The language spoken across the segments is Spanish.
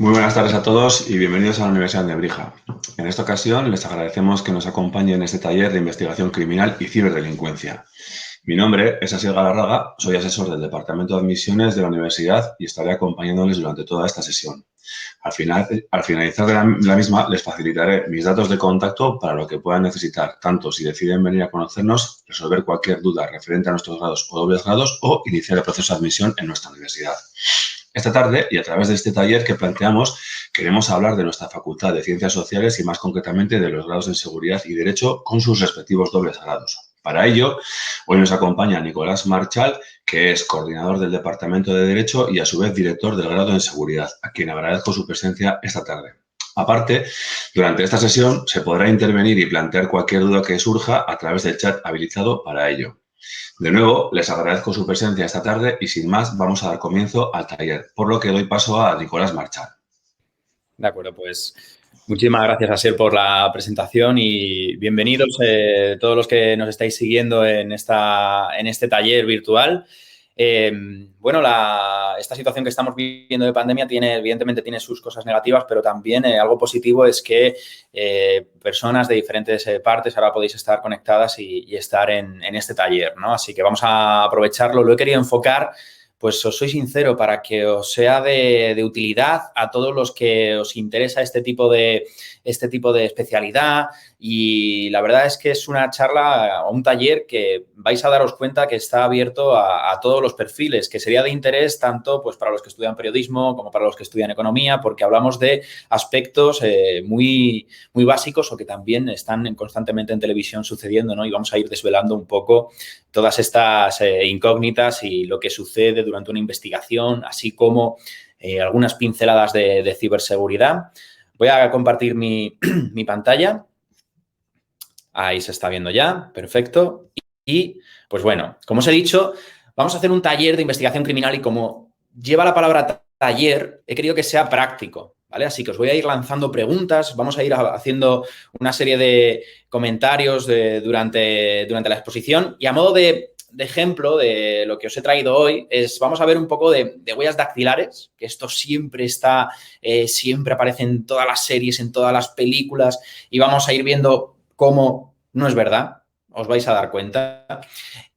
Muy buenas tardes a todos y bienvenidos a la Universidad de Nebrija. En esta ocasión les agradecemos que nos acompañen en este taller de investigación criminal y ciberdelincuencia. Mi nombre es Asier Galarraga, soy asesor del Departamento de Admisiones de la Universidad y estaré acompañándoles durante toda esta sesión. Al finalizar de la misma, les facilitaré mis datos de contacto para lo que puedan necesitar, tanto si deciden venir a conocernos, resolver cualquier duda referente a nuestros grados o dobles grados o iniciar el proceso de admisión en nuestra universidad. Esta tarde, y a través de este taller que planteamos, queremos hablar de nuestra Facultad de Ciencias Sociales y más concretamente de los grados en Seguridad y Derecho con sus respectivos dobles grados. Para ello, hoy nos acompaña Nicolás Marchal, que es coordinador del Departamento de Derecho y a su vez director del grado en Seguridad, a quien agradezco su presencia esta tarde. Aparte, durante esta sesión se podrá intervenir y plantear cualquier duda que surja a través del chat habilitado para ello. De nuevo, les agradezco su presencia esta tarde y sin más vamos a dar comienzo al taller, por lo que doy paso a Nicolás Marchal. De acuerdo, pues muchísimas gracias, Asier, por la presentación y bienvenidos todos los que nos estáis siguiendo en este taller virtual. Esta situación que estamos viviendo de pandemia evidentemente tiene sus cosas negativas, pero también algo positivo es que personas de diferentes partes ahora podéis estar conectadas y estar en este taller, ¿no? Así que vamos a aprovecharlo. Lo he querido enfocar, pues os soy sincero, para que os sea de utilidad a todos los que os interesa este tipo de especialidad, y la verdad es que es una charla o un taller que vais a daros cuenta que está abierto a todos los perfiles, que sería de interés tanto pues para los que estudian periodismo como para los que estudian economía, porque hablamos de aspectos muy, muy básicos o que también están constantemente en televisión sucediendo, ¿no? Y vamos a ir desvelando un poco todas estas incógnitas y lo que sucede durante una investigación, así como algunas pinceladas de ciberseguridad. Voy a compartir mi pantalla. Ahí se está viendo ya, perfecto. Y, pues bueno, como os he dicho, vamos a hacer un taller de investigación criminal y como lleva la palabra taller, he querido que sea práctico, ¿vale? Así que os voy a ir lanzando preguntas, vamos a ir haciendo una serie de comentarios durante la exposición y a modo de ejemplo de lo que os he traído hoy vamos a ver un poco de huellas dactilares, que esto siempre siempre aparece en todas las series, en todas las películas, y vamos a ir viendo cómo no es verdad, os vais a dar cuenta.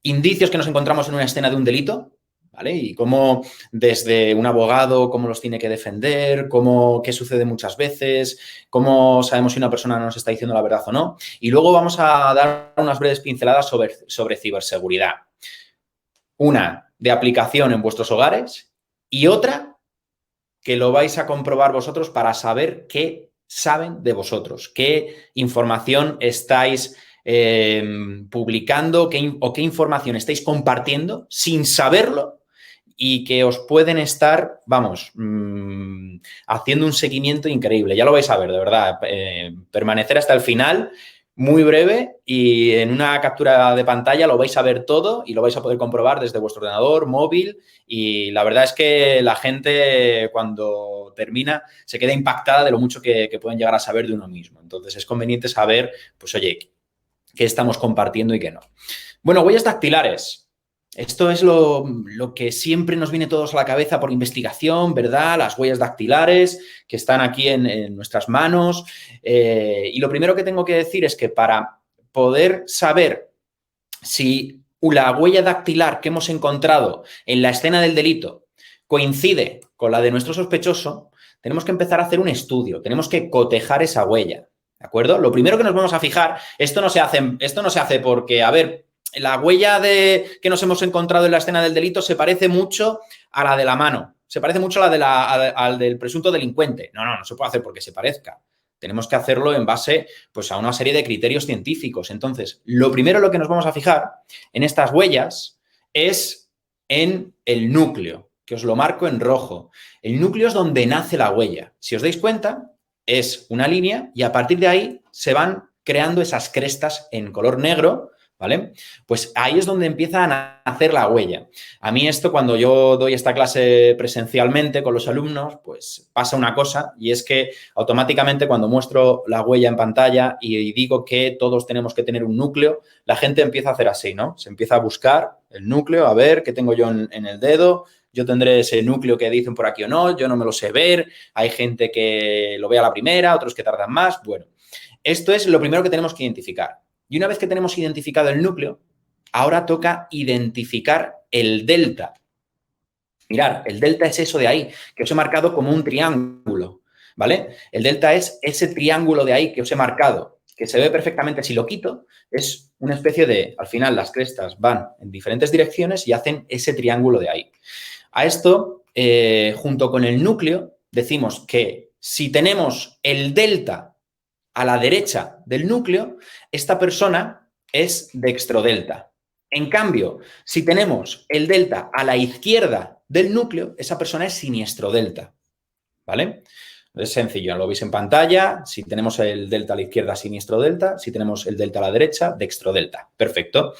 Indicios que nos encontramos en una escena de un delito, ¿vale? Y cómo desde un abogado, cómo los tiene que defender, qué sucede muchas veces, cómo sabemos si una persona nos está diciendo la verdad o no. Y luego vamos a dar unas breves pinceladas sobre ciberseguridad. Una de aplicación en vuestros hogares y otra que lo vais a comprobar vosotros para saber qué saben de vosotros, qué información estáis publicando o qué información estáis compartiendo sin saberlo y que os pueden estar, haciendo un seguimiento increíble. Ya lo vais a ver, de verdad. Permanecer hasta el final, muy breve, y en una captura de pantalla lo vais a ver todo y lo vais a poder comprobar desde vuestro ordenador, móvil, y la verdad es que la gente cuando termina se queda impactada de lo mucho que pueden llegar a saber de uno mismo. Entonces es conveniente saber, pues oye, qué estamos compartiendo y qué no. Bueno, huellas dactilares. Esto es lo que siempre nos viene todos a la cabeza por investigación, ¿verdad? Las huellas dactilares que están aquí en nuestras manos. Y lo primero que tengo que decir es que para poder saber si la huella dactilar que hemos encontrado en la escena del delito coincide con la de nuestro sospechoso, tenemos que empezar a hacer un estudio, tenemos que cotejar esa huella, ¿de acuerdo? Lo primero que nos vamos a fijar, esto no se hace porque, a ver, la huella que nos hemos encontrado en la escena del delito se parece mucho a la de la mano, se parece mucho a al del presunto delincuente. No se puede hacer porque se parezca. Tenemos que hacerlo en base pues, a una serie de criterios científicos. Entonces, lo primero en lo que nos vamos a fijar en estas huellas es en el núcleo, que os lo marco en rojo. El núcleo es donde nace la huella. Si os dais cuenta, es una línea y a partir de ahí se van creando esas crestas en color negro, ¿vale? Pues ahí es donde empieza a nacer la huella. A mí esto, cuando yo doy esta clase presencialmente con los alumnos, pues pasa una cosa, y es que automáticamente cuando muestro la huella en pantalla y digo que todos tenemos que tener un núcleo, la gente empieza a hacer así, ¿no? Se empieza a buscar el núcleo, a ver qué tengo yo en el dedo. yo tendré ese núcleo que dicen por aquí o no, yo no me lo sé ver, hay gente que lo ve a la primera, otros que tardan más. Bueno, esto es lo primero que tenemos que identificar. Y una vez que tenemos identificado el núcleo, ahora toca identificar el delta. Mirad, el delta es eso de ahí, que os he marcado como un triángulo, ¿vale? El delta es ese triángulo de ahí que os he marcado, que se ve perfectamente si lo quito. Es una especie de, al final, las crestas van en diferentes direcciones y hacen ese triángulo de ahí. A esto, junto con el núcleo, decimos que si tenemos el delta a la derecha del núcleo, esta persona es dextrodelta. En cambio, si tenemos el delta a la izquierda del núcleo, esa persona es siniestro delta, ¿vale? Es sencillo, lo veis en pantalla. Si tenemos el delta a la izquierda, siniestro delta. Si tenemos el delta a la derecha, dextro delta. Perfecto.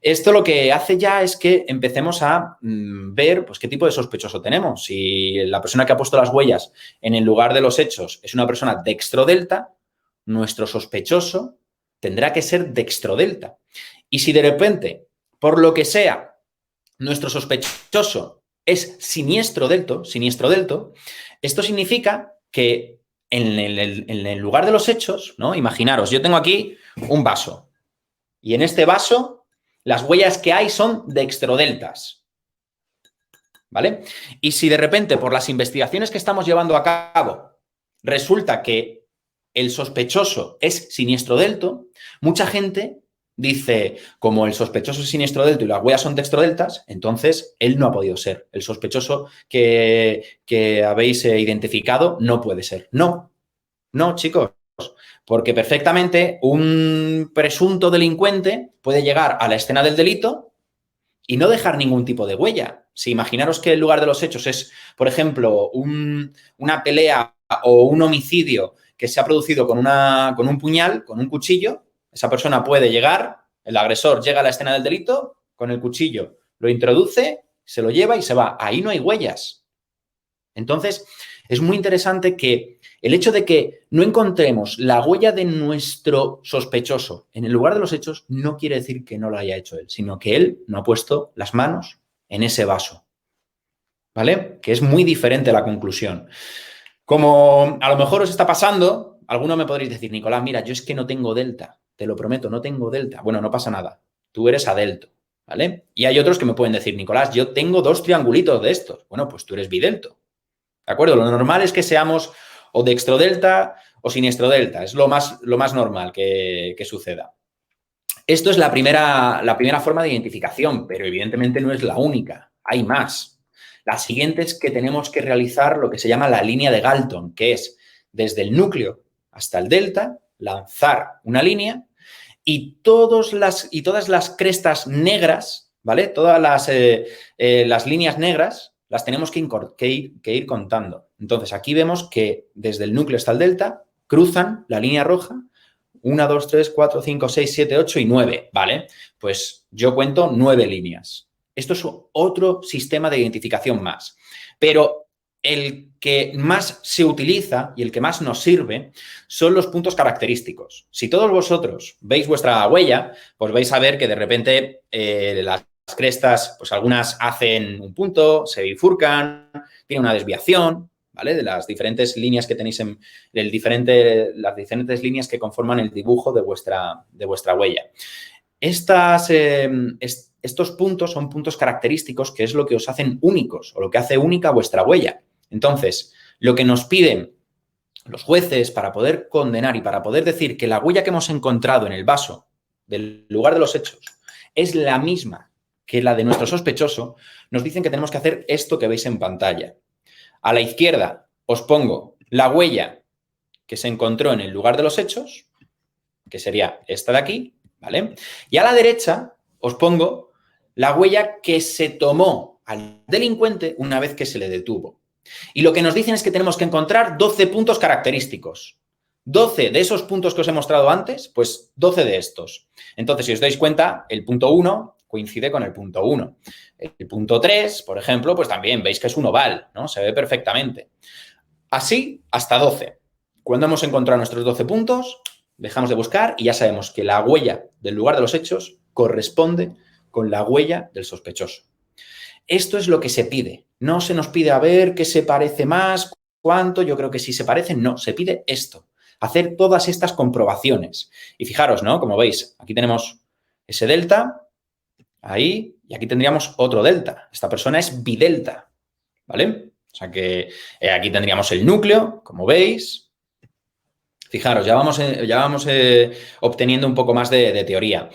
Esto lo que hace ya es que empecemos a ver pues, qué tipo de sospechoso tenemos. Si la persona que ha puesto las huellas en el lugar de los hechos es una persona dextro delta, nuestro sospechoso tendrá que ser dextro delta. Y si de repente, por lo que sea, nuestro sospechoso es siniestro delta, esto significa que en el lugar de los hechos, ¿no? Imaginaros, yo tengo aquí un vaso y en este vaso las huellas que hay son dextrodeltas, ¿vale? Y si de repente por las investigaciones que estamos llevando a cabo resulta que el sospechoso es siniestro delta, mucha gente dice, como el sospechoso es siniestro delta y las huellas son dextrodeltas, entonces él no ha podido ser. El sospechoso que habéis identificado no puede ser. No, chicos, porque perfectamente un presunto delincuente puede llegar a la escena del delito y no dejar ningún tipo de huella. Si imaginaros que el lugar de los hechos es, por ejemplo, una pelea o un homicidio que se ha producido con un puñal, con un cuchillo, esa persona puede llegar, el agresor llega a la escena del delito, con el cuchillo lo introduce, se lo lleva y se va. Ahí no hay huellas. Entonces, es muy interesante que el hecho de que no encontremos la huella de nuestro sospechoso en el lugar de los hechos no quiere decir que no lo haya hecho él, sino que él no ha puesto las manos en ese vaso. ¿Vale? Que es muy diferente la conclusión. Como a lo mejor os está pasando, alguno me podréis decir, Nicolás, mira, yo es que no tengo delta, te lo prometo, no tengo delta. Bueno, no pasa nada, tú eres adelto, ¿vale? Y hay otros que me pueden decir, Nicolás, yo tengo 2 triangulitos de estos. Bueno, pues tú eres bidelto, ¿de acuerdo? Lo normal es que seamos o dextrodelta o siniestrodelta, es lo más normal que suceda. Esto es la primera forma de identificación, pero evidentemente no es la única, hay más. La siguiente es que tenemos que realizar lo que se llama la línea de Galton, que es desde el núcleo hasta el delta, lanzar una línea y todas las crestas negras, ¿vale? Todas las líneas negras las tenemos que ir contando. Entonces, aquí vemos que desde el núcleo hasta el delta cruzan la línea roja 1, 2, 3, 4, 5, 6, 7, 8 y 9, ¿vale? Pues yo cuento 9 líneas. Esto es otro sistema de identificación más. Pero el que más se utiliza y el que más nos sirve son los puntos característicos. Si todos vosotros veis vuestra huella, pues vais a ver que de repente las crestas, pues algunas hacen un punto, se bifurcan, tiene una desviación, ¿vale? De las diferentes líneas que tenéis las diferentes líneas que conforman el dibujo de vuestra huella. Estos puntos son puntos característicos, que es lo que os hacen únicos o lo que hace única vuestra huella. Entonces, lo que nos piden los jueces para poder condenar y para poder decir que la huella que hemos encontrado en el vaso del lugar de los hechos es la misma que la de nuestro sospechoso, nos dicen que tenemos que hacer esto que veis en pantalla. A la izquierda os pongo la huella que se encontró en el lugar de los hechos, que sería esta de aquí, ¿vale? Y a la derecha os pongo la huella que se tomó al delincuente una vez que se le detuvo. Y lo que nos dicen es que tenemos que encontrar 12 puntos característicos. 12 de esos puntos que os he mostrado antes, pues 12 de estos. Entonces, si os dais cuenta, el punto 1 coincide con el punto 1. El punto 3, por ejemplo, pues también veis que es un oval, ¿no? Se ve perfectamente. Así hasta 12. Cuando hemos encontrado nuestros 12 puntos, dejamos de buscar y ya sabemos que la huella del lugar de los hechos corresponde con la huella del sospechoso. Esto es lo que se pide. No se nos pide a ver qué se parece más, cuánto, yo creo que si se parecen, no, se pide esto, hacer todas estas comprobaciones. Y fijaros, ¿no? Como veis, aquí tenemos ese delta, ahí, y aquí tendríamos otro delta. Esta persona es bidelta, ¿vale? O sea que aquí tendríamos el núcleo, como veis. Fijaros, ya vamos obteniendo un poco más de teoría.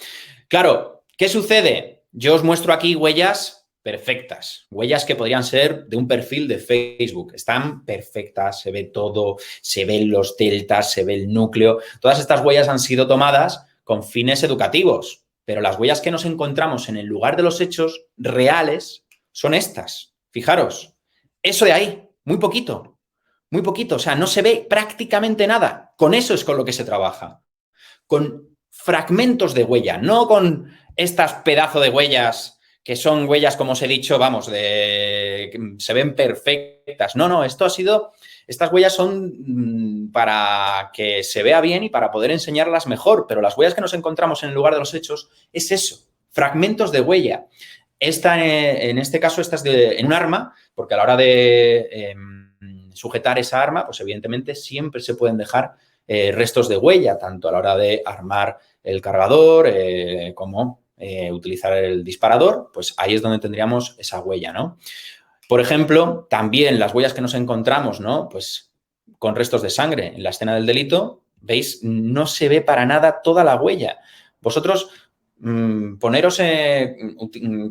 Claro, ¿qué sucede? Yo os muestro aquí huellas perfectas, huellas que podrían ser de un perfil de Facebook. Están perfectas, se ve todo, se ven los deltas, se ve el núcleo. Todas estas huellas han sido tomadas con fines educativos, pero las huellas que nos encontramos en el lugar de los hechos reales son estas. Fijaros, eso de ahí, muy poquito. Muy poquito, o sea, no se ve prácticamente nada. Con eso es con lo que se trabaja. Con fragmentos de huella, no con estas pedazos de huellas que son huellas, como os he dicho, vamos, se ven perfectas. No, estas huellas son para que se vea bien y para poder enseñarlas mejor, pero las huellas que nos encontramos en el lugar de los hechos es eso, fragmentos de huella. En este caso, esta es en un arma, porque a la hora de sujetar esa arma, pues evidentemente siempre se pueden dejar restos de huella, tanto a la hora de armar el cargador como utilizar el disparador, pues ahí es donde tendríamos esa huella, ¿no? Por ejemplo, también las huellas que nos encontramos, ¿no? Pues con restos de sangre en la escena del delito, ¿veis? No se ve para nada toda la huella. Vosotros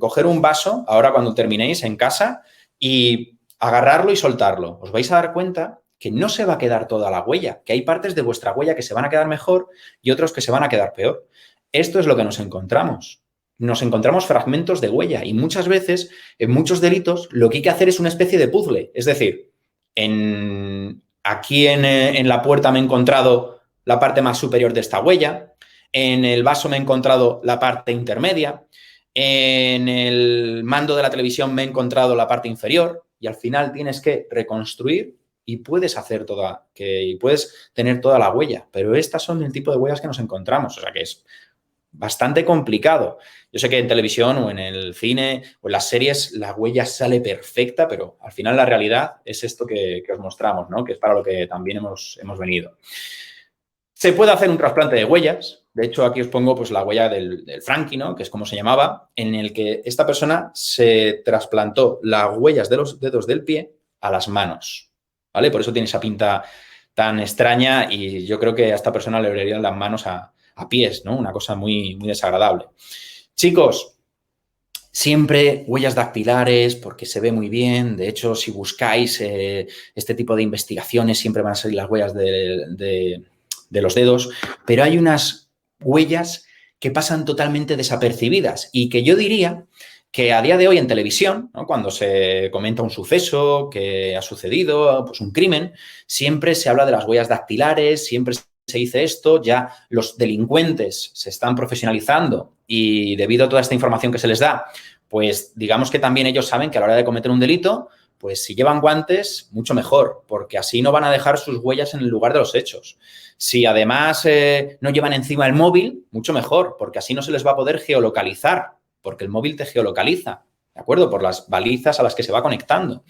coger un vaso, ahora cuando terminéis en casa, y agarrarlo y soltarlo. Os vais a dar cuenta que no se va a quedar toda la huella, que hay partes de vuestra huella que se van a quedar mejor y otros que se van a quedar peor. Esto es lo que nos encontramos. Nos encontramos fragmentos de huella y muchas veces, en muchos delitos, lo que hay que hacer es una especie de puzzle. Es decir, aquí en la puerta me he encontrado la parte más superior de esta huella, en el vaso me he encontrado la parte intermedia, en el mando de la televisión me he encontrado la parte inferior y al final tienes que reconstruir y puedes puedes tener toda la huella, pero estas son el tipo de huellas que nos encontramos, o sea que es bastante complicado. Yo sé que en televisión o en el cine o en las series la huella sale perfecta, pero al final la realidad es esto que os mostramos, ¿no? Que es para lo que también hemos venido. Se puede hacer un trasplante de huellas. De hecho, aquí os pongo pues, la huella del Frankie, ¿no? Que es como se llamaba, en el que esta persona se trasplantó las huellas de los dedos del pie a las manos, ¿vale? Por eso tiene esa pinta tan extraña y yo creo que a esta persona le olerían las manos a pies, ¿no? Una cosa muy, muy desagradable. Chicos, siempre huellas dactilares porque se ve muy bien. De hecho, si buscáis este tipo de investigaciones, siempre van a salir las huellas de los dedos, pero hay unas huellas que pasan totalmente desapercibidas y que yo diría que a día de hoy en televisión, ¿no? Cuando se comenta un suceso que ha sucedido, pues un crimen, siempre se habla de las huellas dactilares, siempre se dice esto, ya los delincuentes se están profesionalizando y debido a toda esta información que se les da, pues digamos que también ellos saben que a la hora de cometer un delito, pues si llevan guantes, mucho mejor, porque así no van a dejar sus huellas en el lugar de los hechos. Si además no llevan encima el móvil, mucho mejor, porque así no se les va a poder geolocalizar, porque el móvil te geolocaliza, ¿de acuerdo? Por las balizas a las que se va conectando.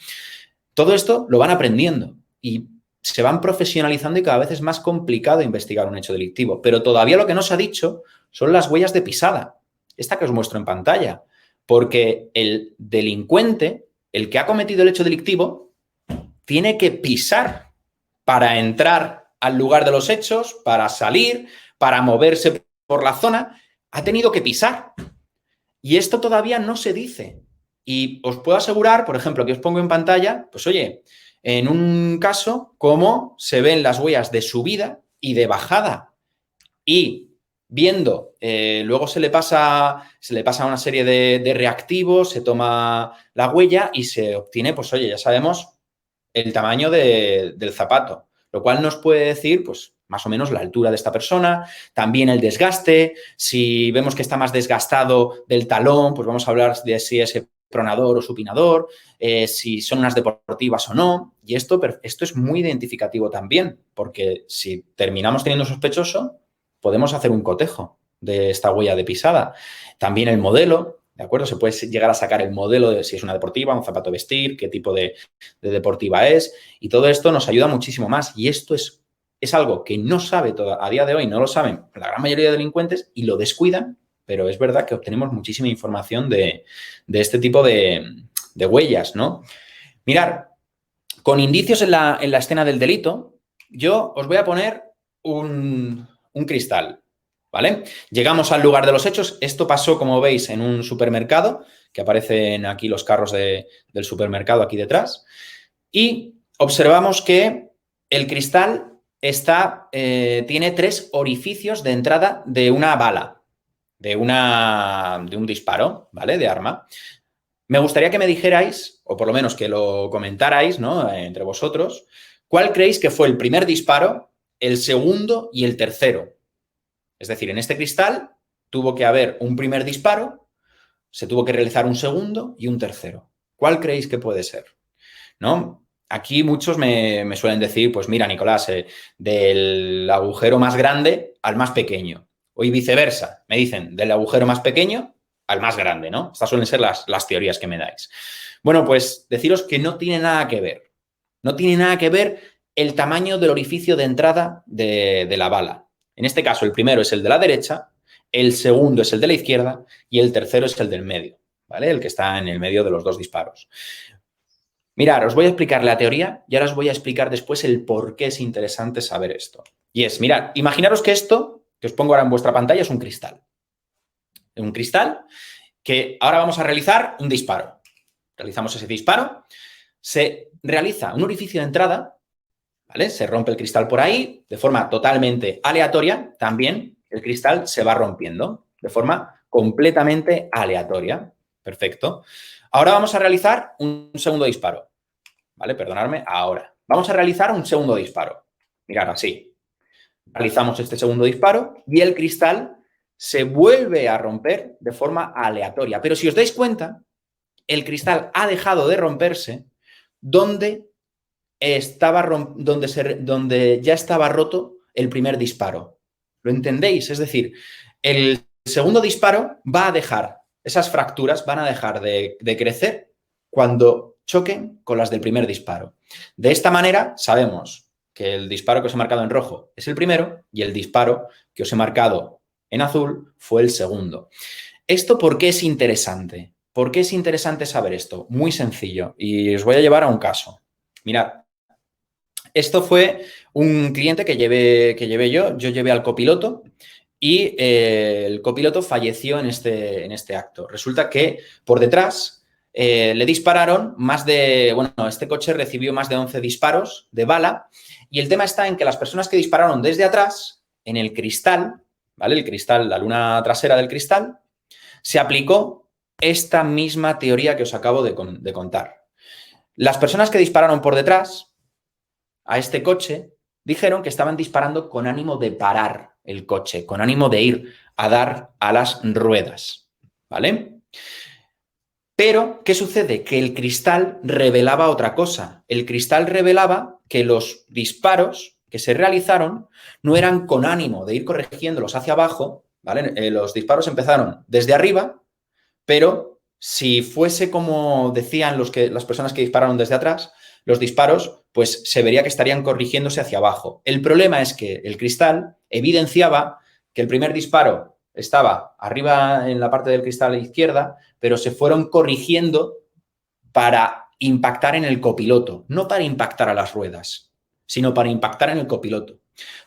Todo esto lo van aprendiendo y se van profesionalizando y cada vez es más complicado investigar un hecho delictivo. Pero todavía lo que no se ha dicho son las huellas de pisada, esta que os muestro en pantalla, porque el delincuente, el que ha cometido el hecho delictivo, tiene que pisar para entrar al lugar de los hechos, para salir, para moverse por la zona, ha tenido que pisar. Y esto todavía no se dice. Y os puedo asegurar, por ejemplo, que os pongo en pantalla, pues oye, en un caso, cómo se ven las huellas de subida y de bajada. Y viendo, luego se le pasa una serie de reactivos, se toma la huella y se obtiene, pues oye, ya sabemos el tamaño del zapato, lo cual nos puede decir, pues, más o menos la altura de esta persona, también el desgaste. Si vemos que está más desgastado del talón, pues vamos a hablar de si es pronador o supinador, si son unas deportivas o no. Y esto es muy identificativo también, porque si terminamos teniendo sospechoso, podemos hacer un cotejo de esta huella de pisada. También el modelo, ¿de acuerdo? Se puede llegar a sacar el modelo de si es una deportiva, un zapato de vestir, qué tipo de deportiva es, y todo esto nos ayuda muchísimo más. Y esto es algo que no sabe a día de hoy, no lo saben la gran mayoría de delincuentes y lo descuidan, pero es verdad que obtenemos muchísima información de este tipo de huellas, ¿no? Mirar, con indicios en la escena del delito, yo os voy a poner un cristal, ¿vale? Llegamos al lugar de los hechos. Esto pasó, como veis, en un supermercado, que aparecen aquí los carros del supermercado aquí detrás, y observamos que el cristal tiene 3 orificios de entrada de una bala, de un disparo, ¿vale? De arma. Me gustaría que me dijerais, o por lo menos que lo comentarais, ¿no? Entre vosotros, ¿cuál creéis que fue el primer disparo, el segundo y el tercero? Es decir, en este cristal tuvo que haber un primer disparo, se tuvo que realizar un segundo y un tercero. ¿Cuál creéis que puede ser? ¿No? Aquí muchos me suelen decir, pues mira, Nicolás, del agujero más grande al más pequeño. O viceversa, me dicen, del agujero más pequeño al más grande, ¿no? Estas suelen ser las teorías que me dais. Bueno, pues deciros que no tiene nada que ver. No tiene nada que ver el tamaño del orificio de entrada de la bala. En este caso, el primero es el de la derecha, el segundo es el de la izquierda y el tercero es el del medio, ¿vale? El que está en el medio de los 2 disparos. Mirad, os voy a explicar la teoría y ahora os voy a explicar después el por qué es interesante saber esto. Y es, mirad, imaginaros que esto, que os pongo ahora en vuestra pantalla, es un cristal. Un cristal que ahora vamos a realizar un disparo. Realizamos ese disparo, se realiza un orificio de entrada, ¿vale? Se rompe el cristal por ahí de forma totalmente aleatoria. También el cristal se va rompiendo de forma completamente aleatoria. Perfecto. Ahora vamos a realizar un segundo disparo. ¿Vale? Perdonadme, ahora. Vamos a realizar un segundo disparo. Mirad, así. Realizamos este segundo disparo y el cristal se vuelve a romper de forma aleatoria. Pero si os dais cuenta, el cristal ha dejado de romperse donde ya estaba roto el primer disparo. ¿Lo entendéis? Es decir, el segundo disparo va a dejar, esas fracturas van a dejar de crecer cuando choquen con las del primer disparo. De esta manera sabemos que el disparo que os he marcado en rojo es el primero y el disparo que os he marcado en azul fue el segundo. ¿Esto por qué es interesante? ¿Por qué es interesante saber esto? Muy sencillo y os voy a llevar a un caso. Mirad, esto fue un cliente que llevé yo llevé al copiloto y el copiloto falleció en este acto. Resulta que por detrás le dispararon este coche recibió más de 11 disparos de bala y el tema está en que las personas que dispararon desde atrás, en el cristal, ¿vale? El cristal, la luna trasera del cristal, se aplicó esta misma teoría que os acabo de contar. Las personas que dispararon por detrás a este coche dijeron que estaban disparando con ánimo de parar el coche, con ánimo de ir a dar a las ruedas, ¿vale? Pero, ¿qué sucede? Que el cristal revelaba otra cosa. El cristal revelaba que los disparos que se realizaron no eran con ánimo de ir corrigiéndolos hacia abajo, ¿vale? Los disparos empezaron desde arriba, pero si fuese como decían las personas que dispararon desde atrás, los disparos, pues se vería que estarían corrigiéndose hacia abajo. El problema es que el cristal evidenciaba que el primer disparo estaba arriba en la parte del cristal izquierda, pero se fueron corrigiendo para impactar en el copiloto, no para impactar a las ruedas, sino para impactar en el copiloto.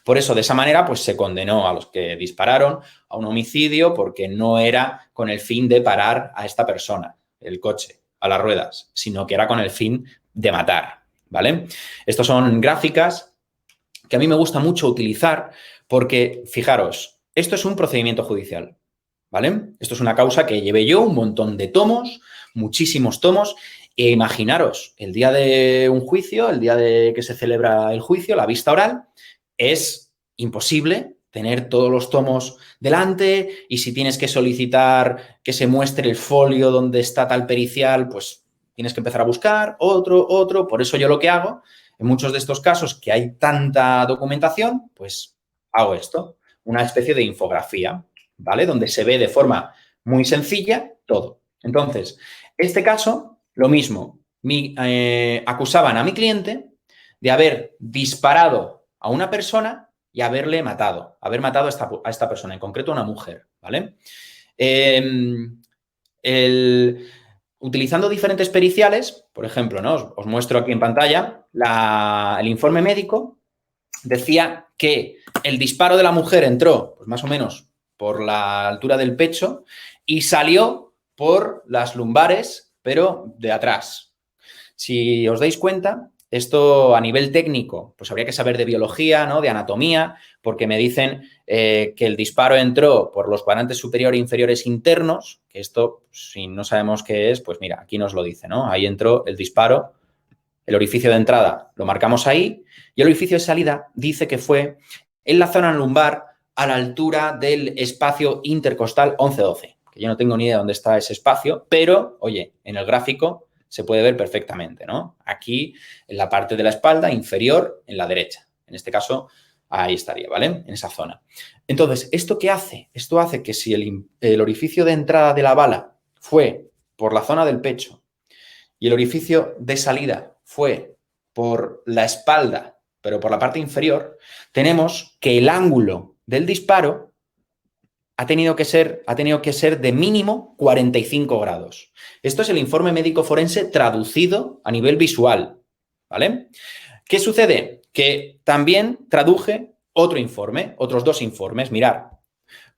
Por eso, de esa manera, pues se condenó a los que dispararon a un homicidio porque no era con el fin de parar a esta persona, el coche, a las ruedas, sino que era con el fin de matar, ¿vale? Estas son gráficas que a mí me gusta mucho utilizar porque, fijaros, esto es un procedimiento judicial, ¿vale? Esto es una causa que llevé yo, un montón de tomos, muchísimos tomos, e imaginaros, el día de un juicio, el día de que se celebra el juicio, la vista oral, es imposible tener todos los tomos delante y si tienes que solicitar que se muestre el folio donde está tal pericial, pues tienes que empezar a buscar otro. Por eso yo lo que hago, en muchos de estos casos que hay tanta documentación, pues hago esto, una especie de infografía, ¿vale? Donde se ve de forma muy sencilla todo. Entonces, este caso, lo mismo. Acusaban a mi cliente de haber disparado a una persona y haber matado a esta persona, en concreto a una mujer, ¿vale? Utilizando diferentes periciales, por ejemplo, ¿no? Os muestro aquí en pantalla, el informe médico decía que el disparo de la mujer entró, pues más o menos, por la altura del pecho y salió por las lumbares, pero de atrás. Si os dais cuenta, esto a nivel técnico, pues habría que saber de biología, ¿no? De anatomía, porque me dicen que el disparo entró por los cuadrantes superior e inferiores internos, que esto, si no sabemos qué es, pues mira, aquí nos lo dice, ¿no? Ahí entró el disparo, el orificio de entrada lo marcamos ahí, y el orificio de salida dice que fue en la zona lumbar a la altura del espacio intercostal 11-12, que yo no tengo ni idea de dónde está ese espacio, pero, oye, en el gráfico se puede ver perfectamente, ¿no? Aquí, en la parte de la espalda inferior, en la derecha. En este caso, ahí estaría, ¿vale? En esa zona. Entonces, ¿esto qué hace? Esto hace que si el orificio de entrada de la bala fue por la zona del pecho y el orificio de salida fue por la espalda, pero por la parte inferior, tenemos que el ángulo del disparo ha tenido que ser de mínimo 45 grados. Esto es el informe médico forense traducido a nivel visual, ¿vale? ¿Qué sucede? Que también traduje otro informe, otros 2 informes. Mirad,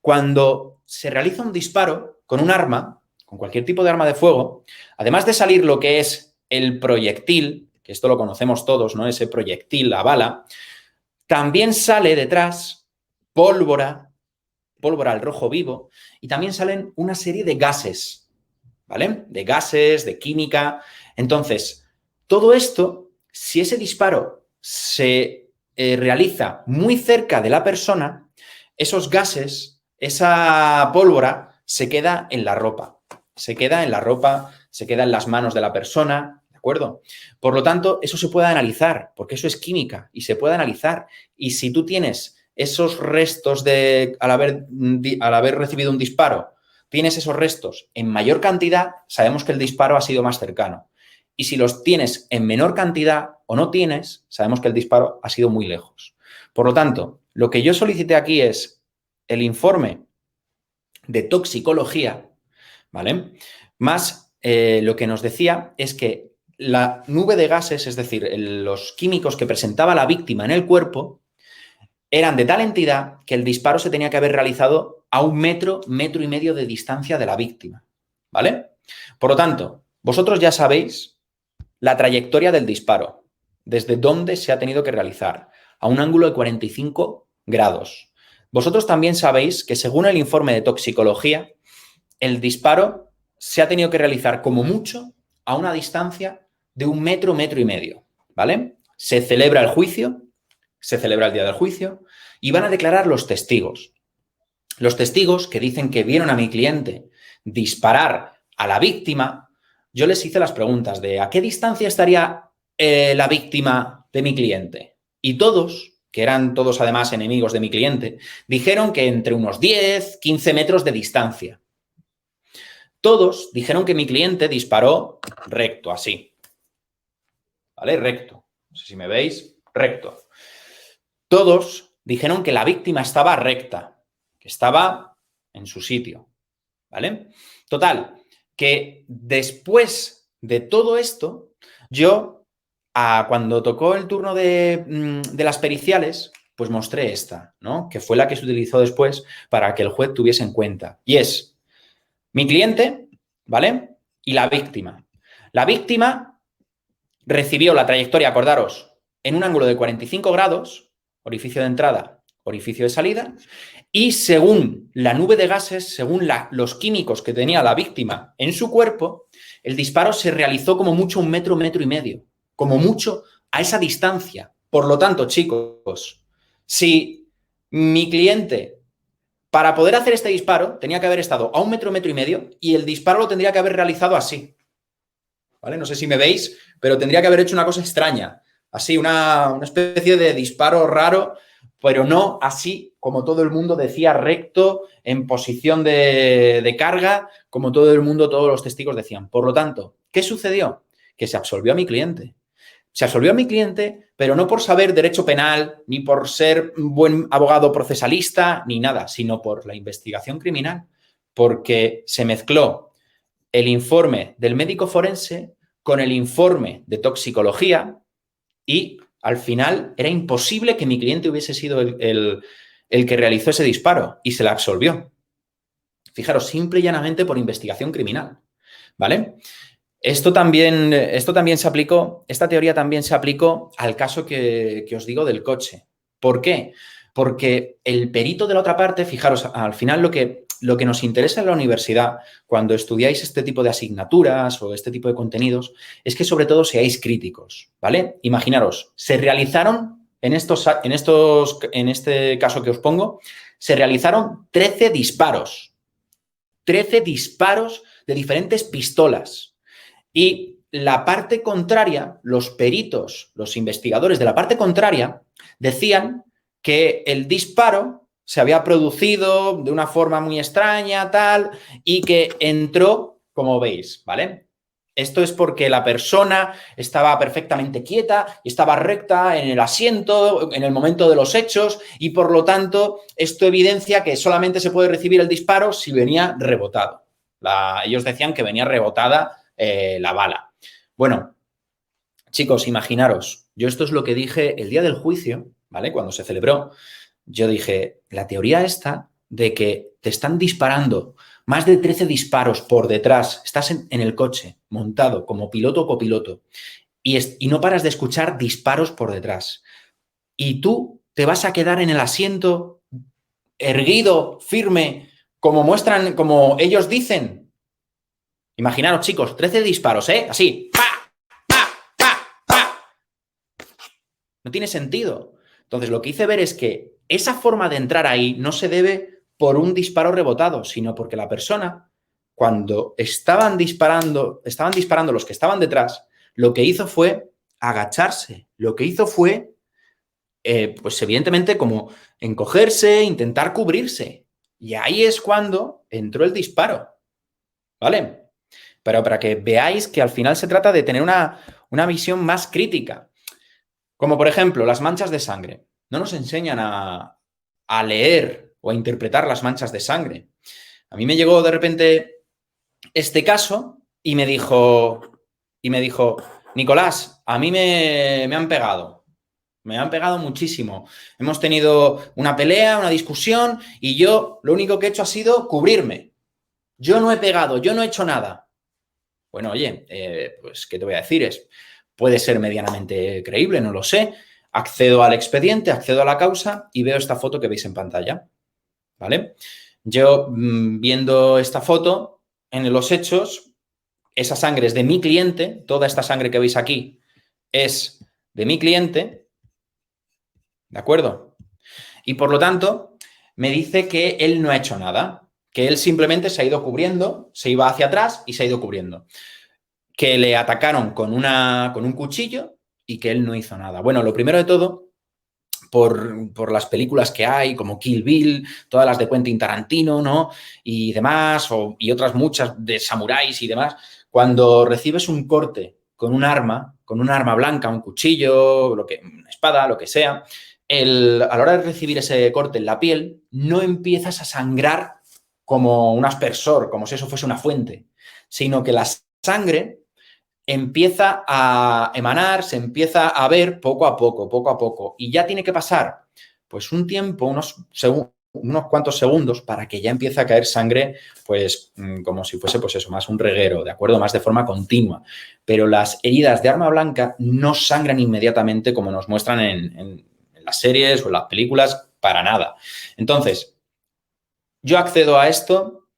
cuando se realiza un disparo con un arma, con cualquier tipo de arma de fuego, además de salir lo que es el proyectil, que esto lo conocemos todos, ¿no? Ese proyectil, la bala, también sale detrás pólvora al rojo vivo, y también salen una serie de gases, ¿vale? De gases, de química. Entonces, todo esto, si ese disparo se realiza muy cerca de la persona, esos gases, esa pólvora, se queda en la ropa. Se queda en las manos de la persona, ¿de acuerdo? Por lo tanto, eso se puede analizar, porque eso es química y se puede analizar. Y si tú tienes esos restos al haber recibido un disparo, tienes esos restos en mayor cantidad, sabemos que el disparo ha sido más cercano. Y si los tienes en menor cantidad o no tienes, sabemos que el disparo ha sido muy lejos. Por lo tanto, lo que yo solicité aquí es el informe de toxicología, ¿vale? Más lo que nos decía es que la nube de gases, es decir, los químicos que presentaba la víctima en el cuerpo, eran de tal entidad que el disparo se tenía que haber realizado a 1 metro, 1,5 metros de distancia de la víctima, ¿vale? Por lo tanto, vosotros ya sabéis la trayectoria del disparo, desde dónde se ha tenido que realizar, a un ángulo de 45 grados. Vosotros también sabéis que, según el informe de toxicología, el disparo se ha tenido que realizar como mucho a una distancia de 1 metro, 1,5 metros, ¿vale? Se celebra el juicio. Se celebra el día del juicio y van a declarar los testigos. Los testigos que dicen que vieron a mi cliente disparar a la víctima, yo les hice las preguntas de ¿a qué distancia estaría la víctima de mi cliente? Y todos, que eran todos además enemigos de mi cliente, dijeron que entre unos 10, 15 metros de distancia. Todos dijeron que mi cliente disparó recto, así. ¿Vale? Recto. No sé si me veis. Recto. Todos dijeron que la víctima estaba recta, que estaba en su sitio, ¿vale? Total, que después de todo esto, yo, cuando tocó el turno de las periciales, pues mostré esta, ¿no? Que fue la que se utilizó después para que el juez tuviese en cuenta. Y es mi cliente, ¿vale? Y la víctima. La víctima recibió la trayectoria, acordaros, en un ángulo de 45 grados, orificio de entrada, orificio de salida, y según la nube de gases, según los químicos que tenía la víctima en su cuerpo, el disparo se realizó como mucho 1 metro, 1,5 metros, como mucho a esa distancia. Por lo tanto, chicos, si mi cliente, para poder hacer este disparo, tenía que haber estado a 1 metro, 1,5 metros, y el disparo lo tendría que haber realizado así, ¿vale? No sé si me veis, pero tendría que haber hecho una cosa extraña. Así, una especie de disparo raro pero no así como todo el mundo decía, recto, en posición de carga, como todo el mundo, todos los testigos decían. Por lo tanto, ¿qué sucedió? Que se absolvió a mi cliente. Se absolvió a mi cliente, pero no por saber derecho penal, ni por ser un buen abogado procesalista, ni nada, sino por la investigación criminal, porque se mezcló el informe del médico forense con el informe de toxicología y al final era imposible que mi cliente hubiese sido el que realizó ese disparo y se la absolvió. Fijaros, simple y llanamente por investigación criminal, ¿vale? Esta teoría también se aplicó al caso que os digo del coche. ¿Por qué? Porque el perito de la otra parte, fijaros, al final lo que nos interesa en la universidad cuando estudiáis este tipo de asignaturas o este tipo de contenidos es que sobre todo seáis críticos, ¿vale? Imaginaros, se realizaron en este caso que os pongo, se realizaron 13 disparos. 13 disparos de diferentes pistolas. Y la parte contraria, los peritos, los investigadores de la parte contraria, decían que el disparo se había producido de una forma muy extraña, tal, y que entró, como veis, ¿vale? Esto es porque la persona estaba perfectamente quieta y estaba recta en el asiento en el momento de los hechos y, por lo tanto, esto evidencia que solamente se puede recibir el disparo si venía rebotado. Ellos decían que venía rebotada la bala. Bueno, chicos, imaginaros, yo esto es lo que dije el día del juicio, ¿vale? Cuando se celebró, yo dije, la teoría esta de que te están disparando más de 13 disparos por detrás, estás en el coche montado como piloto o copiloto y no paras de escuchar disparos por detrás y tú te vas a quedar en el asiento erguido, firme, como ellos dicen. Imaginaros, chicos, 13 disparos, ¿eh? Así, ¡pa! ¡Pa! ¡Pa! ¡Pa! No tiene sentido. Entonces, lo que hice ver es que esa forma de entrar ahí no se debe por un disparo rebotado, sino porque la persona, cuando estaban disparando los que estaban detrás, lo que hizo fue agacharse. Lo que hizo fue, pues evidentemente, como encogerse, intentar cubrirse. Y ahí es cuando entró el disparo. ¿Vale? Pero para que veáis que al final se trata de tener una visión más crítica. Como por ejemplo, las manchas de sangre. No nos enseñan a leer o a interpretar las manchas de sangre. A mí me llegó de repente este caso y me dijo, Nicolás, a mí me han pegado. Me han pegado muchísimo. Hemos tenido una pelea, una discusión y yo lo único que he hecho ha sido cubrirme. Yo no he pegado, yo no he hecho nada. Bueno, oye, pues, ¿qué te voy a decir? Puede ser medianamente creíble, no lo sé. Accedo al expediente, accedo a la causa y veo esta foto que veis en pantalla, ¿vale? Yo, viendo esta foto, en los hechos, esa sangre es de mi cliente, toda esta sangre que veis aquí es de mi cliente, ¿de acuerdo? Y por lo tanto, me dice que él no ha hecho nada, que él simplemente se ha ido cubriendo, se iba hacia atrás y se ha ido cubriendo. Que le atacaron con un cuchillo y que él no hizo nada. Bueno, lo primero de todo, por las películas que hay, como Kill Bill, todas las de Quentin Tarantino, ¿no? Y demás, y otras muchas de samuráis y demás, cuando recibes un corte con un arma blanca, un cuchillo, una espada, lo que sea, a la hora de recibir ese corte en la piel, no empiezas a sangrar como un aspersor, como si eso fuese una fuente, sino que la sangre empieza a emanar, se empieza a ver poco a poco, y ya tiene que pasar pues un tiempo, unos cuantos segundos para que ya empiece a caer sangre, pues como si fuese pues eso, más un reguero, ¿de acuerdo? Más de forma continua. Pero las heridas de arma blanca no sangran inmediatamente como nos muestran en las series o en las películas, para nada. Entonces, yo accedo a esto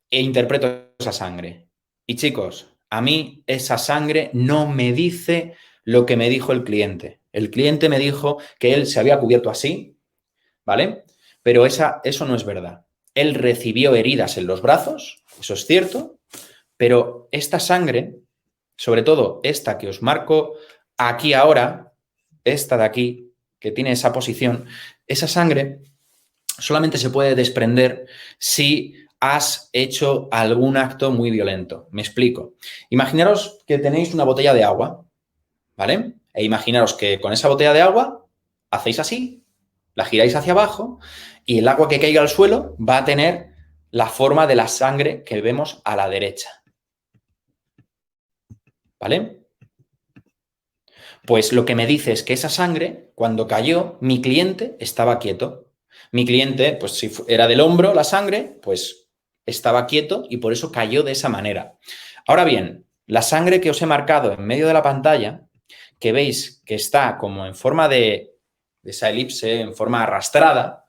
e interpreto esa sangre. Y chicos, a mí esa sangre no me dice lo que me dijo el cliente. El cliente me dijo que él se había cubierto así, ¿vale? Pero eso no es verdad. Él recibió heridas en los brazos, eso es cierto, pero esta sangre, sobre todo esta que os marco aquí ahora, esta de aquí, que tiene esa posición, esa sangre solamente se puede desprender si has hecho algún acto muy violento. Me explico. Imaginaros que tenéis una botella de agua, ¿vale? E imaginaros que con esa botella de agua hacéis así, la giráis hacia abajo y el agua que caiga al suelo va a tener la forma de la sangre que vemos a la derecha. ¿Vale? Pues lo que me dice es que esa sangre, cuando cayó, mi cliente estaba quieto. Mi cliente, pues si era del hombro la sangre, pues estaba quieto y por eso cayó de esa manera. Ahora bien, la sangre que os he marcado en medio de la pantalla, que veis que está como en forma de esa elipse, en forma arrastrada,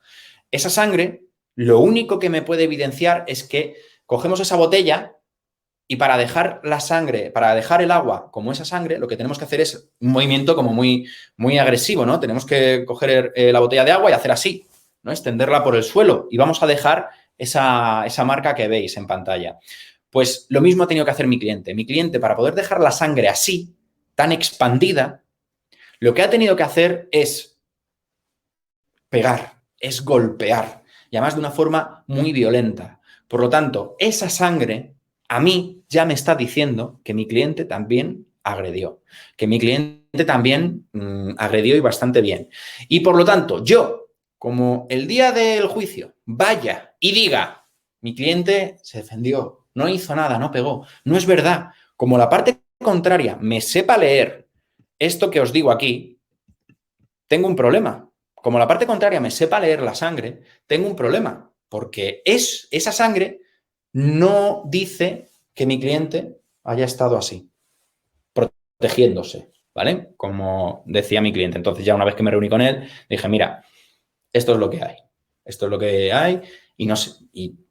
esa sangre, lo único que me puede evidenciar es que cogemos esa botella y para dejar la sangre, para dejar el agua como esa sangre, lo que tenemos que hacer es un movimiento como muy, muy agresivo, ¿no? Tenemos que coger la botella de agua y hacer así, ¿no? Extenderla por el suelo y vamos a dejar esa marca que veis en pantalla. Pues lo mismo ha tenido que hacer mi cliente. Mi cliente, para poder dejar la sangre así, tan expandida, lo que ha tenido que hacer es pegar, es golpear, y además de una forma muy violenta. Por lo tanto, esa sangre a mí ya me está diciendo que mi cliente también agredió, que mi cliente también agredió y bastante bien. Y por lo tanto, yo, como el día del juicio, vaya y diga, mi cliente se defendió, no hizo nada, no pegó, no es verdad. Como la parte contraria me sepa leer esto que os digo aquí, tengo un problema. Como la parte contraria me sepa leer la sangre, tengo un problema, porque esa sangre no dice que mi cliente haya estado así, protegiéndose, ¿vale? Como decía mi cliente. Entonces, ya una vez que me reuní con él, dije, mira, esto es lo que hay. Esto es lo que hay y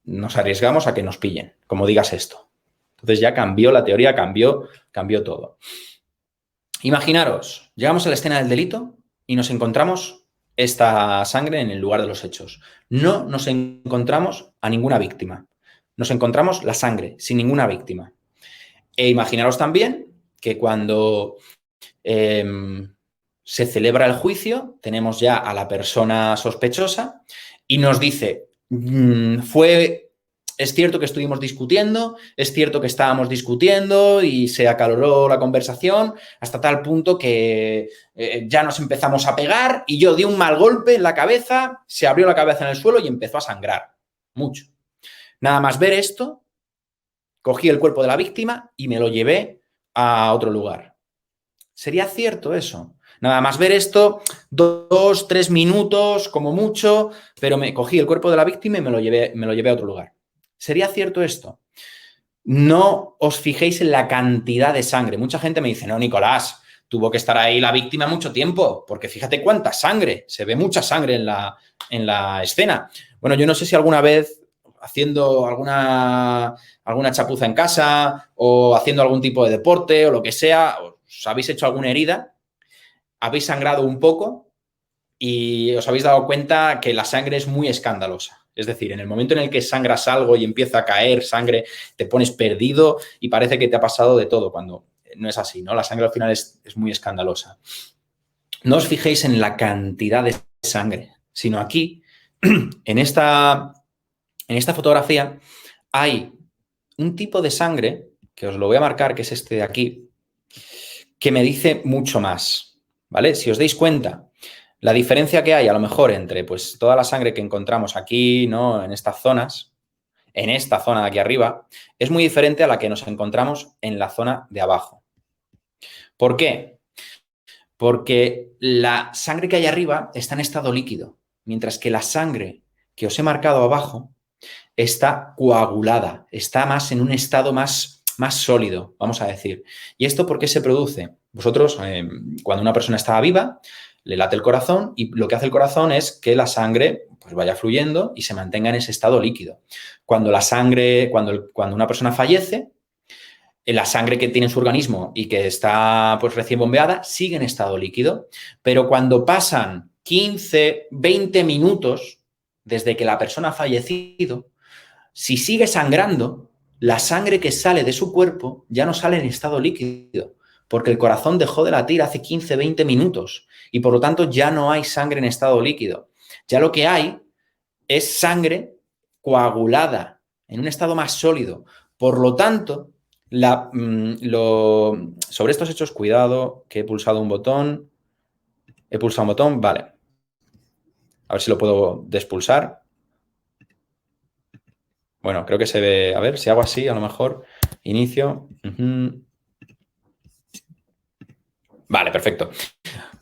nos arriesgamos a que nos pillen, como digas esto. Entonces, ya cambió la teoría, cambió todo. Imaginaros, llegamos a la escena del delito y nos encontramos esta sangre en el lugar de los hechos. No nos encontramos a ninguna víctima. Nos encontramos la sangre, sin ninguna víctima. E imaginaros también que cuando se celebra el juicio, tenemos ya a la persona sospechosa y nos dice, es cierto que estuvimos discutiendo, es cierto que estábamos discutiendo y se acaloró la conversación hasta tal punto que ya nos empezamos a pegar y yo di un mal golpe en la cabeza, se abrió la cabeza en el suelo y empezó a sangrar mucho. Nada más ver esto, cogí el cuerpo de la víctima y me lo llevé a otro lugar. ¿Sería cierto eso? Nada más ver esto, 2, 3 minutos como mucho, pero me cogí el cuerpo de la víctima y me lo llevé a otro lugar. ¿Sería cierto esto? No os fijéis en la cantidad de sangre. Mucha gente me dice, no, Nicolás, tuvo que estar ahí la víctima mucho tiempo, porque fíjate cuánta sangre, se ve mucha sangre en la escena. Bueno, yo no sé si alguna vez haciendo alguna chapuza en casa o haciendo algún tipo de deporte o lo que sea, os habéis hecho alguna herida, habéis sangrado un poco y os habéis dado cuenta que la sangre es muy escandalosa. Es decir, en el momento en el que sangras algo y empieza a caer sangre, te pones perdido y parece que te ha pasado de todo, cuando no es así, ¿no? La sangre al final es muy escandalosa. No os fijéis en la cantidad de sangre, sino aquí, en esta fotografía, hay un tipo de sangre, que os lo voy a marcar, que es este de aquí, que me dice mucho más, ¿vale? Si os dais cuenta, la diferencia que hay a lo mejor entre pues, toda la sangre que encontramos aquí, ¿no? En estas zonas, en esta zona de aquí arriba, es muy diferente a la que nos encontramos en la zona de abajo. ¿Por qué? Porque la sangre que hay arriba está en estado líquido, mientras que la sangre que os he marcado abajo está coagulada, está más en un estado más sólido, vamos a decir. ¿Y esto por qué se produce? Vosotros, cuando una persona está viva, le late el corazón y lo que hace el corazón es que la sangre pues, vaya fluyendo y se mantenga en ese estado líquido. Cuando la sangre, cuando una persona fallece, la sangre que tiene en su organismo y que está pues, recién bombeada sigue en estado líquido, pero cuando pasan 15, 20 minutos desde que la persona ha fallecido, si sigue sangrando, la sangre que sale de su cuerpo ya no sale en estado líquido, porque el corazón dejó de latir hace 15, 20 minutos y por lo tanto ya no hay sangre en estado líquido. Ya lo que hay es sangre coagulada en un estado más sólido. Por lo tanto, sobre estos hechos, cuidado, que he pulsado un botón. He pulsado un botón, vale. A ver si lo puedo despulsar. Bueno, creo que se ve. A ver, si hago así, a lo mejor. Inicio. Vale, perfecto.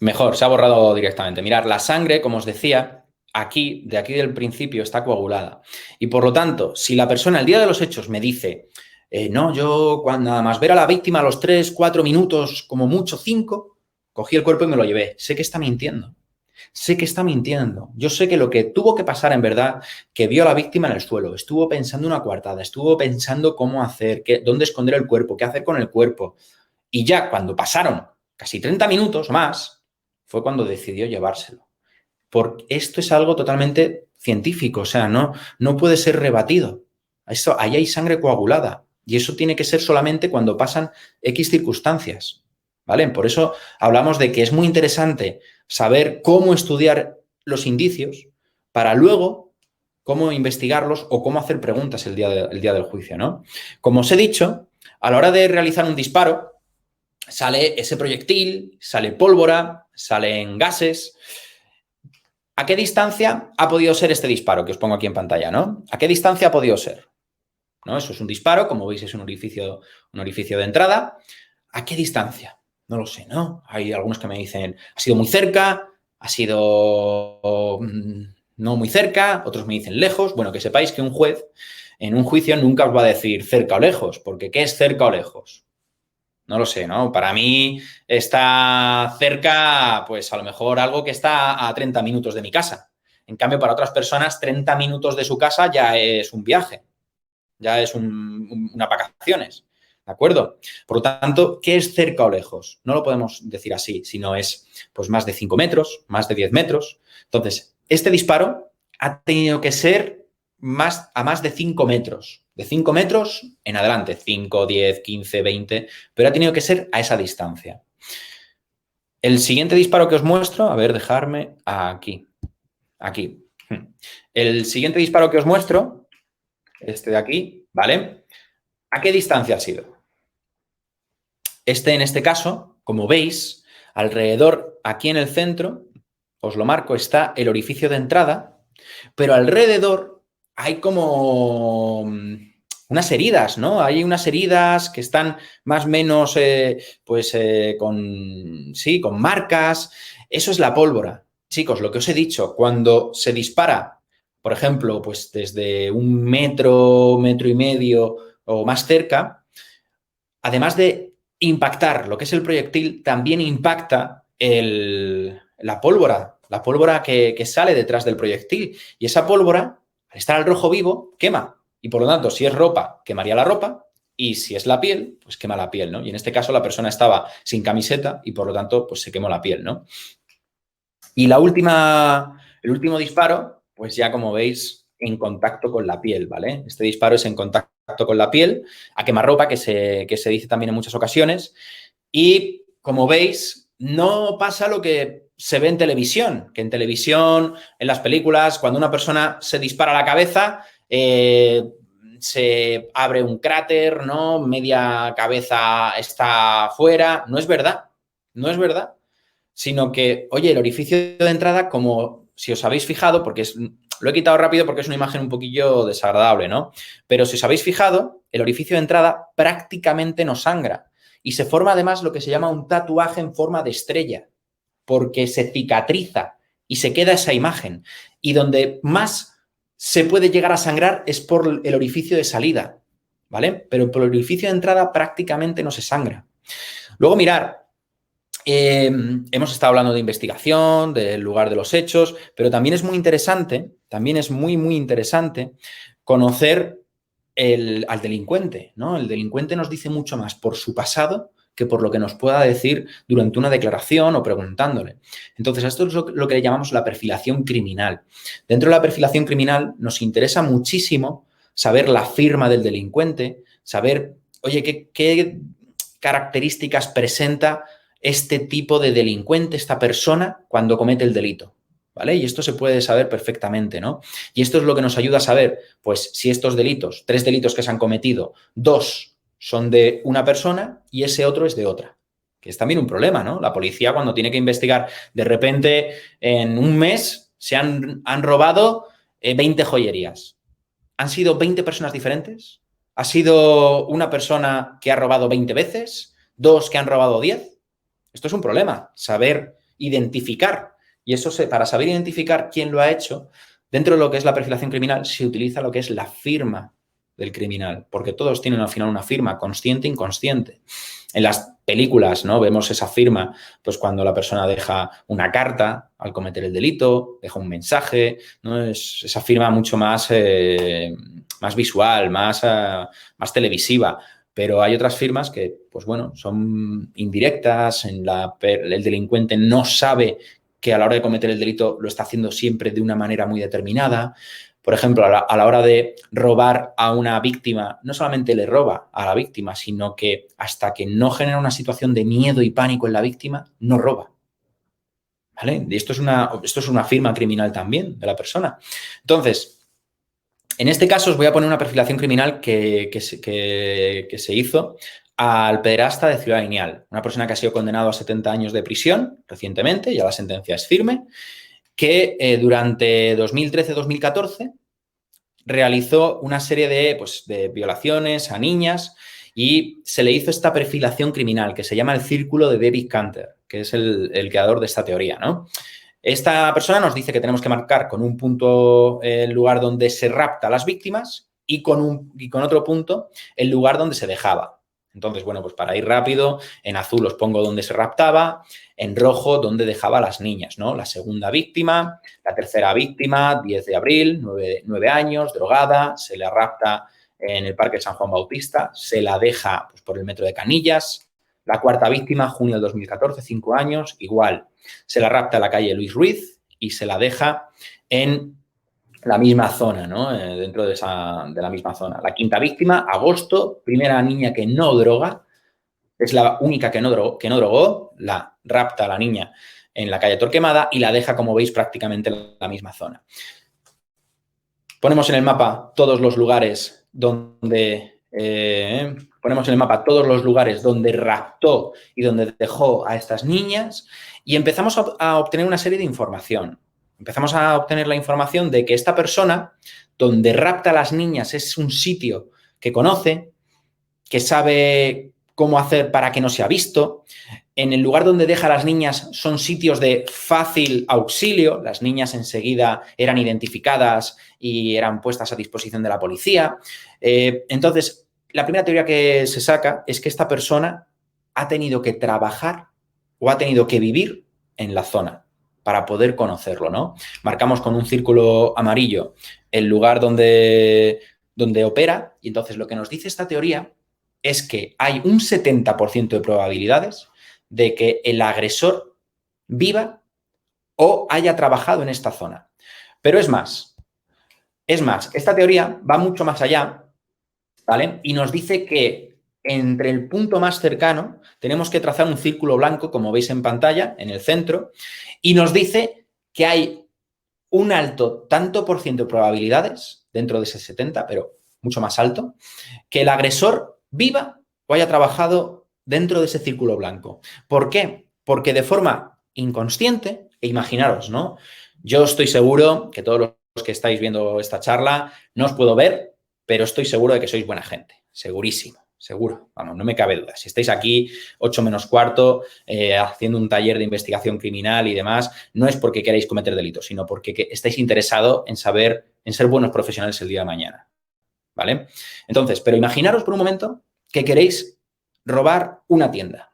Mejor, se ha borrado directamente. Mirad, la sangre, como os decía, de aquí del principio está coagulada. Y por lo tanto, si la persona el día de los hechos me dice, no, yo cuando nada más ver a la víctima a los 3, 4 minutos, como mucho 5, cogí el cuerpo y me lo llevé. Sé que está mintiendo. Sé que está mintiendo. Yo sé que lo que tuvo que pasar en verdad, que vio a la víctima en el suelo, estuvo pensando una coartada, estuvo pensando cómo hacer, dónde esconder el cuerpo, qué hacer con el cuerpo. Y ya cuando pasaron casi 30 minutos o más, fue cuando decidió llevárselo. Porque esto es algo totalmente científico, o sea, no puede ser rebatido. Ahí hay sangre coagulada y eso tiene que ser solamente cuando pasan X circunstancias, ¿vale? Por eso hablamos de que es muy interesante saber cómo estudiar los indicios para luego cómo investigarlos o cómo hacer preguntas el día del juicio, ¿no? Como os he dicho, a la hora de realizar un disparo, sale ese proyectil, sale pólvora, salen gases. ¿A qué distancia ha podido ser este disparo que os pongo aquí en pantalla, ¿no? ¿A qué distancia ha podido ser? ¿No? Eso es un disparo, como veis es un orificio de entrada. ¿A qué distancia? No lo sé, ¿no? Hay algunos que me dicen, ha sido muy cerca, ha sido no muy cerca, otros me dicen lejos. Bueno, que sepáis que un juez en un juicio nunca os va a decir cerca o lejos, porque ¿qué es cerca o lejos? No lo sé, ¿no? Para mí está cerca, pues a lo mejor algo que está a 30 minutos de mi casa. En cambio, para otras personas, 30 minutos de su casa ya es un viaje, ya es unas vacaciones, ¿de acuerdo? Por lo tanto, ¿qué es cerca o lejos? No lo podemos decir así, sino es pues más de 5 metros, más de 10 metros. Entonces, este disparo ha tenido que ser a más de 5 metros. De 5 metros en adelante, 5, 10, 15, 20, pero ha tenido que ser a esa distancia. El siguiente disparo que os muestro, a ver, dejarme aquí. Aquí. El siguiente disparo que os muestro, este de aquí, ¿vale? ¿A qué distancia ha sido? En este caso, como veis, alrededor, aquí en el centro, os lo marco, está el orificio de entrada, pero alrededor hay como unas heridas, ¿no? Hay unas heridas que están más o menos, con marcas. Eso es la pólvora. Chicos, lo que os he dicho, cuando se dispara, por ejemplo, pues desde 1 metro, metro y medio o más cerca, además de impactar lo que es el proyectil, también impacta la pólvora que sale detrás del proyectil. Y esa pólvora, al estar al rojo vivo, quema. Y por lo tanto, si es ropa, quemaría la ropa. Y si es la piel, pues quema la piel, ¿no? Y en este caso la persona estaba sin camiseta y por lo tanto, pues se quemó la piel, ¿no? Y el último disparo, pues ya como veis, en contacto con la piel, ¿vale? Este disparo es en contacto con la piel, a quemarropa, que se dice también en muchas ocasiones. Y como veis, no pasa lo que se ve en televisión, que en televisión, en las películas, cuando una persona se dispara a la cabeza, se abre un cráter, ¿no? Media cabeza está fuera. No es verdad, no es verdad. Sino que, oye, el orificio de entrada, como si os habéis fijado, porque lo he quitado rápido porque es una imagen un poquillo desagradable, ¿no? Pero si os habéis fijado, el orificio de entrada prácticamente no sangra. Y se forma además lo que se llama un tatuaje en forma de estrella, porque se cicatriza y se queda esa imagen. Y donde más se puede llegar a sangrar es por el orificio de salida, ¿vale? Pero por el orificio de entrada prácticamente no se sangra. Luego, mirar. Hemos estado hablando de investigación, del lugar de los hechos, pero también es muy interesante, también es muy, muy interesante conocer al delincuente, ¿no? El delincuente nos dice mucho más por su pasado que por lo que nos pueda decir durante una declaración o preguntándole. Entonces, esto es lo que llamamos la perfilación criminal. Dentro de la perfilación criminal nos interesa muchísimo saber la firma del delincuente, saber, oye, qué características presenta este tipo de delincuente, esta persona, cuando comete el delito, ¿vale? Y esto se puede saber perfectamente, ¿no? Y esto es lo que nos ayuda a saber, pues, si estos delitos, 3 delitos que se han cometido, 2 son de una persona y ese otro es de otra. Que es también un problema, ¿no? La policía cuando tiene que investigar, de repente, en un mes se han robado 20 joyerías. ¿Han sido 20 personas diferentes? ¿Ha sido una persona que ha robado 20 veces? ¿2 que han robado 10? Esto es un problema, saber identificar. Y eso, para saber identificar quién lo ha hecho, dentro de lo que es la perfilación criminal, se utiliza lo que es la firma del criminal, porque todos tienen al final una firma, consciente e inconsciente. En las películas, ¿no? Vemos esa firma, pues cuando la persona deja una carta al cometer el delito, deja un mensaje, ¿no? Es esa firma mucho más, más visual, más televisiva. Pero hay otras firmas que, pues bueno, son indirectas, el delincuente no sabe que a la hora de cometer el delito lo está haciendo siempre de una manera muy determinada. Por ejemplo, a la hora de robar a una víctima, no solamente le roba a la víctima, sino que hasta que no genera una situación de miedo y pánico en la víctima, no roba. ¿Vale? Y esto es una firma criminal también de la persona. Entonces, en este caso os voy a poner una perfilación criminal que se hizo al pederasta de Ciudad Lineal, una persona que ha sido condenado a 70 años de prisión recientemente, ya la sentencia es firme, que durante 2013-2014 realizó una serie de violaciones a niñas y se le hizo esta perfilación criminal que se llama el círculo de David Canter, que es el creador de esta teoría, ¿no? Esta persona nos dice que tenemos que marcar con un punto el lugar donde se rapta a las víctimas y con otro punto el lugar donde se dejaba. Entonces, bueno, pues para ir rápido, en azul os pongo donde se raptaba, en rojo donde dejaba a las niñas, ¿no? La segunda víctima, la tercera víctima, 10 de abril, 9 años, drogada, se le rapta en el Parque San Juan Bautista, se la deja pues, por el metro de Canillas. La cuarta víctima, junio del 2014, 5 años, igual. Se la rapta a la calle Luis Ruiz y se la deja en la misma zona, ¿no? Dentro de la misma zona. La quinta víctima, agosto, primera niña que no droga, es la única que no drogó, la rapta a la niña en la calle Torquemada y la deja, como veis, prácticamente en la misma zona. Ponemos en el mapa todos los lugares donde raptó y donde dejó a estas niñas y empezamos a obtener una serie de información. Empezamos a obtener la información de que esta persona, donde rapta a las niñas, es un sitio que conoce, que sabe cómo hacer para que no sea visto. En el lugar donde deja a las niñas son sitios de fácil auxilio. Las niñas enseguida eran identificadas y eran puestas a disposición de la policía. Entonces, la primera teoría que se saca es que esta persona ha tenido que trabajar o ha tenido que vivir en la zona para poder conocerlo, ¿no? Marcamos con un círculo amarillo el lugar donde opera y entonces lo que nos dice esta teoría es que hay un 70% de probabilidades de que el agresor viva o haya trabajado en esta zona. Pero es más, esta teoría va mucho más allá, ¿vale? Y nos dice que entre el punto más cercano tenemos que trazar un círculo blanco, como veis en pantalla, en el centro, y nos dice que hay un alto tanto por ciento de probabilidades, dentro de ese 70, pero mucho más alto, que el agresor viva o haya trabajado dentro de ese círculo blanco. ¿Por qué? Porque de forma inconsciente, e imaginaros, ¿no? Yo estoy seguro que todos los que estáis viendo esta charla no os puedo ver, pero estoy seguro de que sois buena gente, segurísimo. Seguro, vamos, no me cabe duda. Si estáis aquí 8 menos cuarto haciendo un taller de investigación criminal y demás, no es porque queráis cometer delitos, sino porque estáis interesados en ser buenos profesionales el día de mañana. ¿Vale? Entonces, pero imaginaros por un momento que queréis robar una tienda.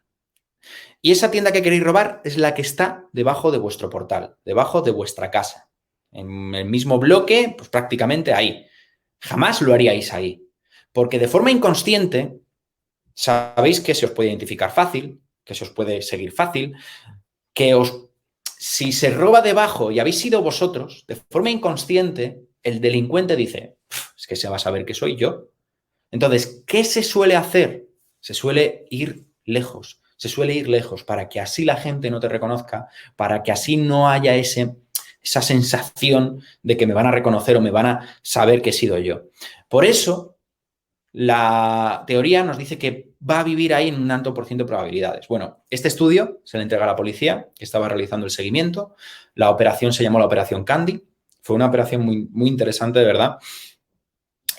Y esa tienda que queréis robar es la que está debajo de vuestro portal, debajo de vuestra casa. En el mismo bloque, pues prácticamente ahí. Jamás lo haríais ahí. Porque de forma inconsciente, sabéis que se os puede identificar fácil, que se os puede seguir fácil, si se roba debajo y habéis sido vosotros, de forma inconsciente, el delincuente dice, es que se va a saber que soy yo. Entonces, ¿qué se suele hacer? Se suele ir lejos para que así la gente no te reconozca, para que así no haya ese esa sensación de que me van a reconocer o me van a saber que he sido yo. Por eso, la teoría nos dice que va a vivir ahí en un alto por ciento de probabilidades. Bueno, este estudio se le entrega a la policía, que estaba realizando el seguimiento. La operación se llamó la Operación Candy. Fue una operación muy interesante, de verdad.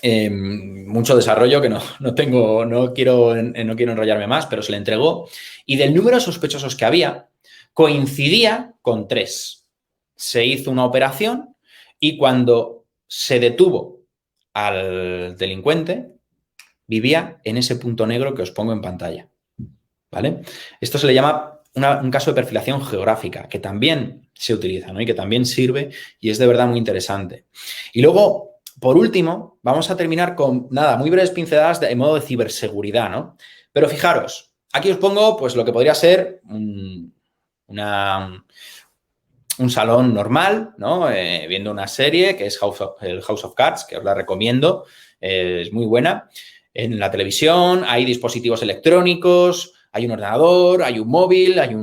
Mucho desarrollo que no quiero enrollarme más, pero se le entregó. Y del número de sospechosos que había, coincidía con 3. Se hizo una operación y cuando se detuvo al delincuente, vivía en ese punto negro que os pongo en pantalla, ¿vale? Esto se le llama un caso de perfilación geográfica, que también se utiliza, ¿no? Y que también sirve y es de verdad muy interesante. Y luego, por último, vamos a terminar con, muy breves pinceladas de modo de ciberseguridad, ¿no? Pero fijaros, aquí os pongo, pues, lo que podría ser un salón normal, ¿no? Viendo una serie que es el House of Cards, que os la recomiendo, es muy buena. En la televisión hay dispositivos electrónicos, hay un ordenador, hay un móvil, hay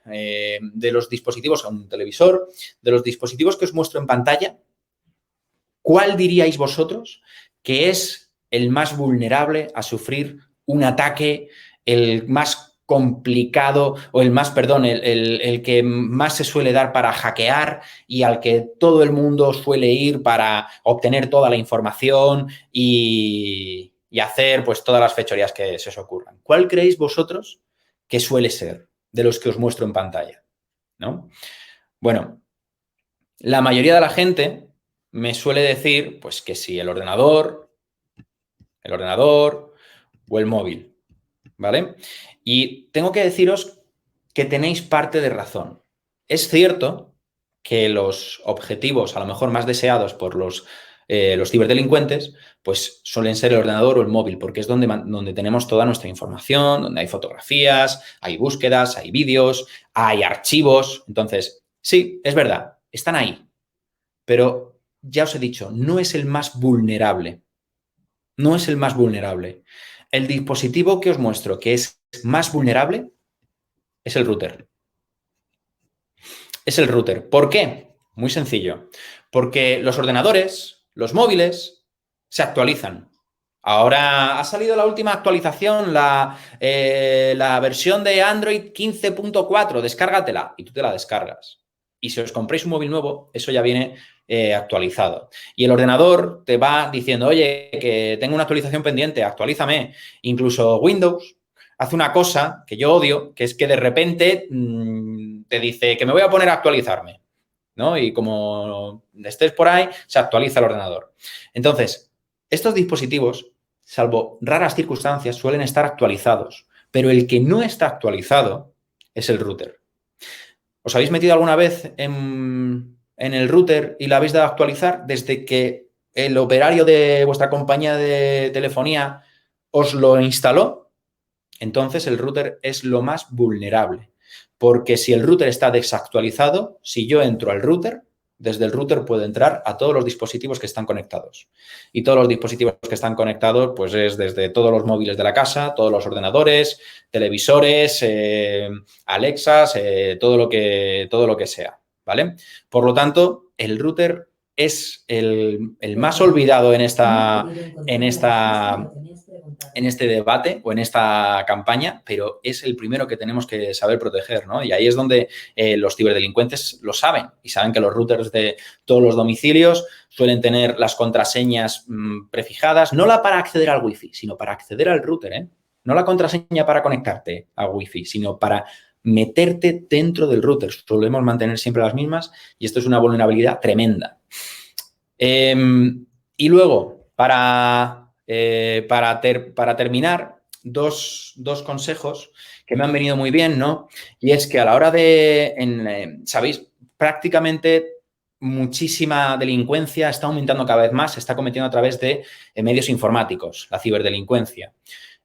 de los dispositivos, un televisor. De los dispositivos que os muestro en pantalla, ¿cuál diríais vosotros que es el más vulnerable a sufrir un ataque, el más complicado o el que más se suele dar para hackear y al que todo el mundo suele ir para obtener toda la información y hacer pues todas las fechorías que se os ocurran? ¿Cuál creéis vosotros que suele ser de los que os muestro en pantalla? ¿No? Bueno, la mayoría de la gente me suele decir pues que sí, el ordenador o el móvil, ¿vale? Y tengo que deciros que tenéis parte de razón. Es cierto que los objetivos a lo mejor más deseados por los ciberdelincuentes pues suelen ser el ordenador o el móvil, porque es donde tenemos toda nuestra información, donde hay fotografías, hay búsquedas, hay vídeos, hay archivos. Entonces, sí, es verdad, están ahí. Pero ya os he dicho, no es el más vulnerable. No es el más vulnerable. El dispositivo que os muestro que es más vulnerable es el router. Es el router. ¿Por qué? Muy sencillo. Porque los ordenadores, los móviles, se actualizan. Ahora ha salido la última actualización, la versión de Android 15.4, descárgatela y tú te la descargas. Y si os compráis un móvil nuevo, eso ya viene actualizado. Y el ordenador te va diciendo, oye, que tengo una actualización pendiente, actualízame. Incluso Windows hace una cosa que yo odio, que es que de repente te dice que me voy a poner a actualizarme, ¿no? Y como estés por ahí, se actualiza el ordenador. Entonces, estos dispositivos, salvo raras circunstancias, suelen estar actualizados, pero el que no está actualizado es el router. ¿Os habéis metido alguna vez en el router y la habéis dado a actualizar desde que el operario de vuestra compañía de telefonía os lo instaló? Entonces el router es lo más vulnerable, porque si el router está desactualizado, si yo entro al router, desde el router puedo entrar a todos los dispositivos que están conectados. Y todos los dispositivos que están conectados, pues es desde todos los móviles de la casa, todos los ordenadores, televisores, Alexas, todo lo que sea, ¿vale? Por lo tanto, el router es el más olvidado en este debate o en esta campaña, pero es el primero que tenemos que saber proteger, ¿no? Y ahí es donde los ciberdelincuentes lo saben y saben que los routers de todos los domicilios suelen tener las contraseñas prefijadas, no la para acceder al wifi, sino para acceder al router, ¿eh? No la contraseña para conectarte a wifi, sino para meterte dentro del router. Solemos mantener siempre las mismas y esto es una vulnerabilidad tremenda. Y luego, para terminar, dos consejos que me han venido muy bien, ¿no? Y es que a la hora ¿sabéis? Prácticamente muchísima delincuencia está aumentando cada vez más, se está cometiendo a través de medios informáticos, la ciberdelincuencia.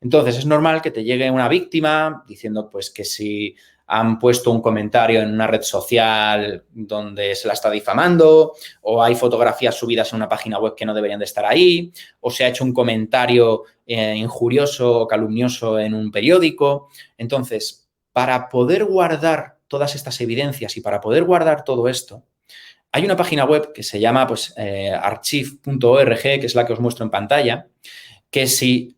Entonces, es normal que te llegue una víctima diciendo, pues, que si han puesto un comentario en una red social donde se la está difamando, o hay fotografías subidas en una página web que no deberían de estar ahí, o se ha hecho un comentario injurioso o calumnioso en un periódico. Entonces, para poder guardar todas estas evidencias y para poder guardar todo esto, Hay una página web que se llama pues, archive.org, que es la que os muestro en pantalla, que si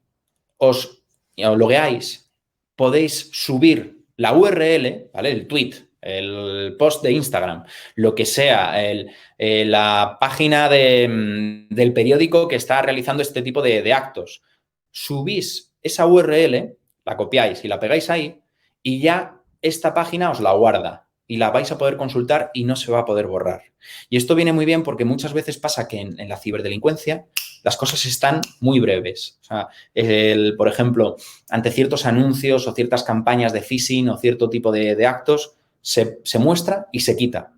os logueáis, podéis subir la URL, ¿vale? El tweet, el post de Instagram, lo que sea, la página del periódico que está realizando este tipo de actos. Subís esa URL, la copiáis y la pegáis ahí y ya esta página os la guarda y la vais a poder consultar y no se va a poder borrar. Y esto viene muy bien porque muchas veces pasa que en la ciberdelincuencia las cosas están muy breves. O sea, por ejemplo, ante ciertos anuncios o ciertas campañas de phishing o cierto tipo de actos, se muestra y se quita.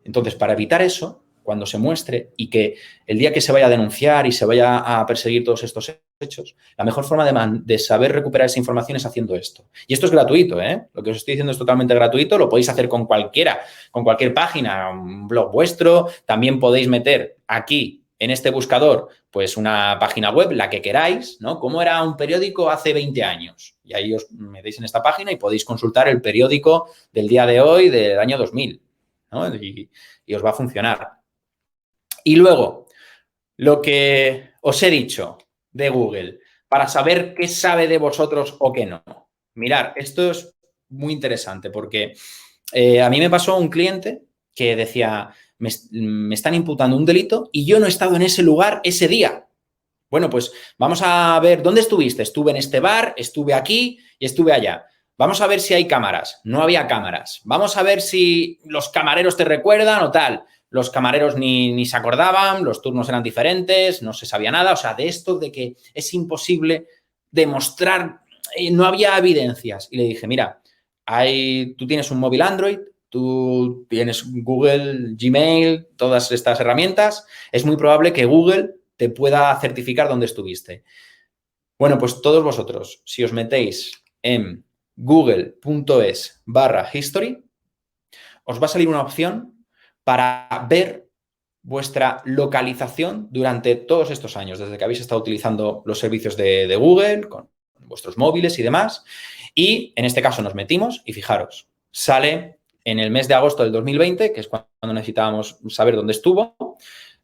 Entonces, para evitar eso, cuando se muestre y que el día que se vaya a denunciar y se vaya a perseguir todos estos hechos, la mejor forma de saber recuperar esa información es haciendo esto. Y esto es gratuito, ¿eh? Lo que os estoy diciendo es totalmente gratuito, lo podéis hacer con cualquiera, con cualquier página, un blog vuestro, también podéis meter aquí en este buscador, pues una página web, la que queráis, ¿no? ¿Cómo era un periódico hace 20 años? Y ahí os metéis en esta página y podéis consultar el periódico del día de hoy, del año 2000, ¿no? Y os va a funcionar. Y luego, lo que os he dicho de Google, para saber qué sabe de vosotros o qué no. Mirad, esto es muy interesante porque a mí me pasó un cliente que decía, me están imputando un delito y yo no he estado en ese lugar ese día. Bueno, pues vamos a ver, ¿dónde estuviste? Estuve en este bar, estuve aquí y estuve allá. Vamos a ver si hay cámaras. No había cámaras. Vamos a ver si los camareros te recuerdan o tal. Los camareros ni se acordaban, los turnos eran diferentes, no se sabía nada. O sea, de esto de que es imposible demostrar, no había evidencias. Y le dije, mira, tú tienes un móvil Android, tú tienes Google, Gmail, todas estas herramientas. Es muy probable que Google te pueda certificar dónde estuviste. Bueno, pues todos vosotros, si os metéis en google.es/history, os va a salir una opción para ver vuestra localización durante todos estos años, desde que habéis estado utilizando los servicios de Google, con vuestros móviles y demás. Y en este caso nos metimos y fijaros, sale en el mes de agosto del 2020, que es cuando necesitábamos saber dónde estuvo,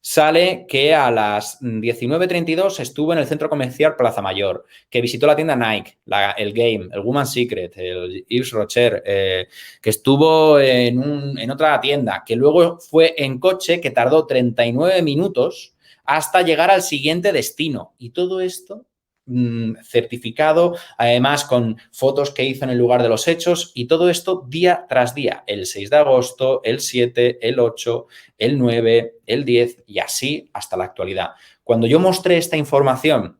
sale que a las 19:32 estuvo en el centro comercial Plaza Mayor, que visitó la tienda Nike, el Game, el Woman's Secret, el Yves Rocher, que estuvo en otra tienda, que luego fue en coche, que tardó 39 minutos hasta llegar al siguiente destino. Y todo esto certificado, además con fotos que hizo en el lugar de los hechos y todo esto día tras día, el 6 de agosto, el 7, el 8, el 9, el 10 y así hasta la actualidad. Cuando yo mostré esta información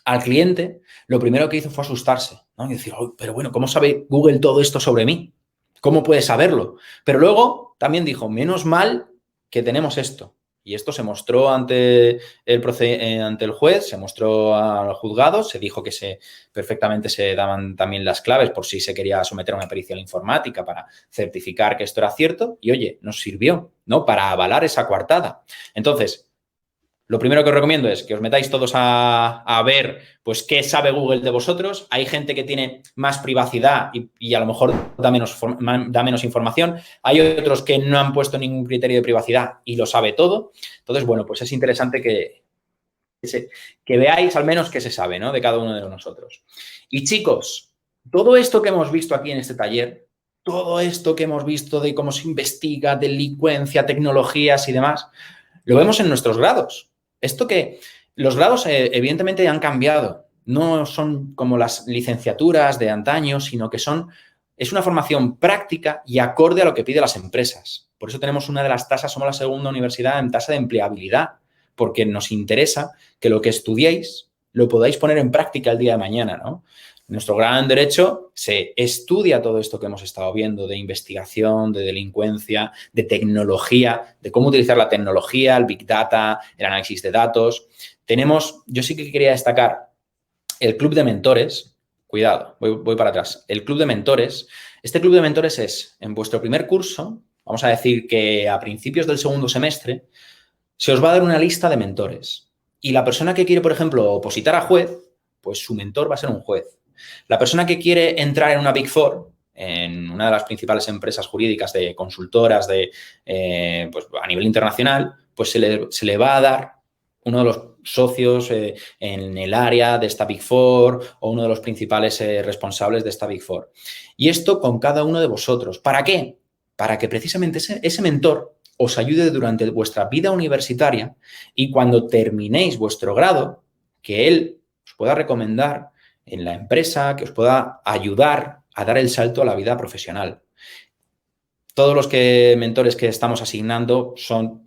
al cliente, lo primero que hizo fue asustarse, ¿no? Y decir, oh, pero bueno, ¿cómo sabe Google todo esto sobre mí? ¿Cómo puede saberlo? Pero luego también dijo, menos mal que tenemos esto. Y esto se mostró ante el juez, se mostró a los juzgados, se dijo que perfectamente se daban también las claves por si se quería someter a una pericia informática para certificar que esto era cierto. Y, oye, nos sirvió, ¿no? Para avalar esa coartada. Entonces, lo primero que os recomiendo es que os metáis todos a ver pues qué sabe Google de vosotros. Hay gente que tiene más privacidad y a lo mejor da menos información. Hay otros que no han puesto ningún criterio de privacidad y lo sabe todo. Entonces, bueno, pues es interesante que veáis al menos qué se sabe, ¿no? De cada uno de nosotros. Y chicos, todo esto que hemos visto aquí en este taller, todo esto que hemos visto de cómo se investiga, delincuencia, tecnologías y demás, lo vemos en nuestros grados. Esto que los grados evidentemente han cambiado, no son como las licenciaturas de antaño, sino que es una formación práctica y acorde a lo que piden las empresas. Por eso tenemos una de las tasas, somos la segunda universidad en tasa de empleabilidad, porque nos interesa que lo que estudiéis lo podáis poner en práctica el día de mañana, ¿no? En nuestro grado en Derecho se estudia todo esto que hemos estado viendo de investigación, de delincuencia, de tecnología, de cómo utilizar la tecnología, el Big Data, el análisis de datos. Yo sí que quería destacar el Club de Mentores. Cuidado, voy para atrás. El Club de Mentores. Este Club de Mentores es, en vuestro primer curso, vamos a decir que a principios del segundo semestre, se os va a dar una lista de mentores. Y la persona que quiere, por ejemplo, opositar a juez, pues su mentor va a ser un juez. La persona que quiere entrar en una Big Four, en una de las principales empresas jurídicas de consultoras pues a nivel internacional, pues se le va a dar uno de los socios en el área de esta Big Four o uno de los principales responsables de esta Big Four. Y esto con cada uno de vosotros. ¿Para qué? Para que precisamente ese mentor os ayude durante vuestra vida universitaria y cuando terminéis vuestro grado, que él os pueda recomendar en la empresa, que os pueda ayudar a dar el salto a la vida profesional. Todos los mentores que estamos asignando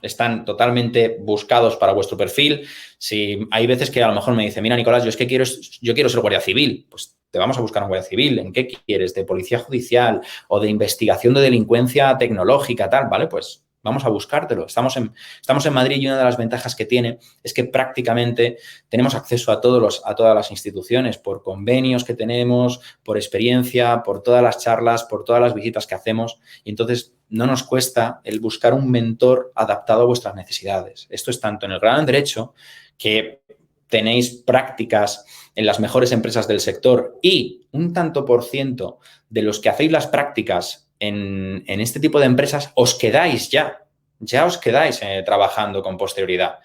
están totalmente buscados para vuestro perfil. Si hay veces que a lo mejor me dice, mira, Nicolás, yo quiero ser guardia civil, pues te vamos a buscar un guardia civil. ¿En qué quieres? ¿De policía judicial o de investigación de delincuencia tecnológica, tal? ¿Vale? Pues vamos a buscártelo. Estamos en Madrid y una de las ventajas que tiene es que prácticamente tenemos acceso a todas las instituciones por convenios que tenemos, por experiencia, por todas las charlas, por todas las visitas que hacemos y entonces no nos cuesta el buscar un mentor adaptado a vuestras necesidades. Esto es tanto en el grado en Derecho, que tenéis prácticas en las mejores empresas del sector y un tanto por ciento de los que hacéis las prácticas en este tipo de empresas os quedáis ya os quedáis trabajando con posterioridad.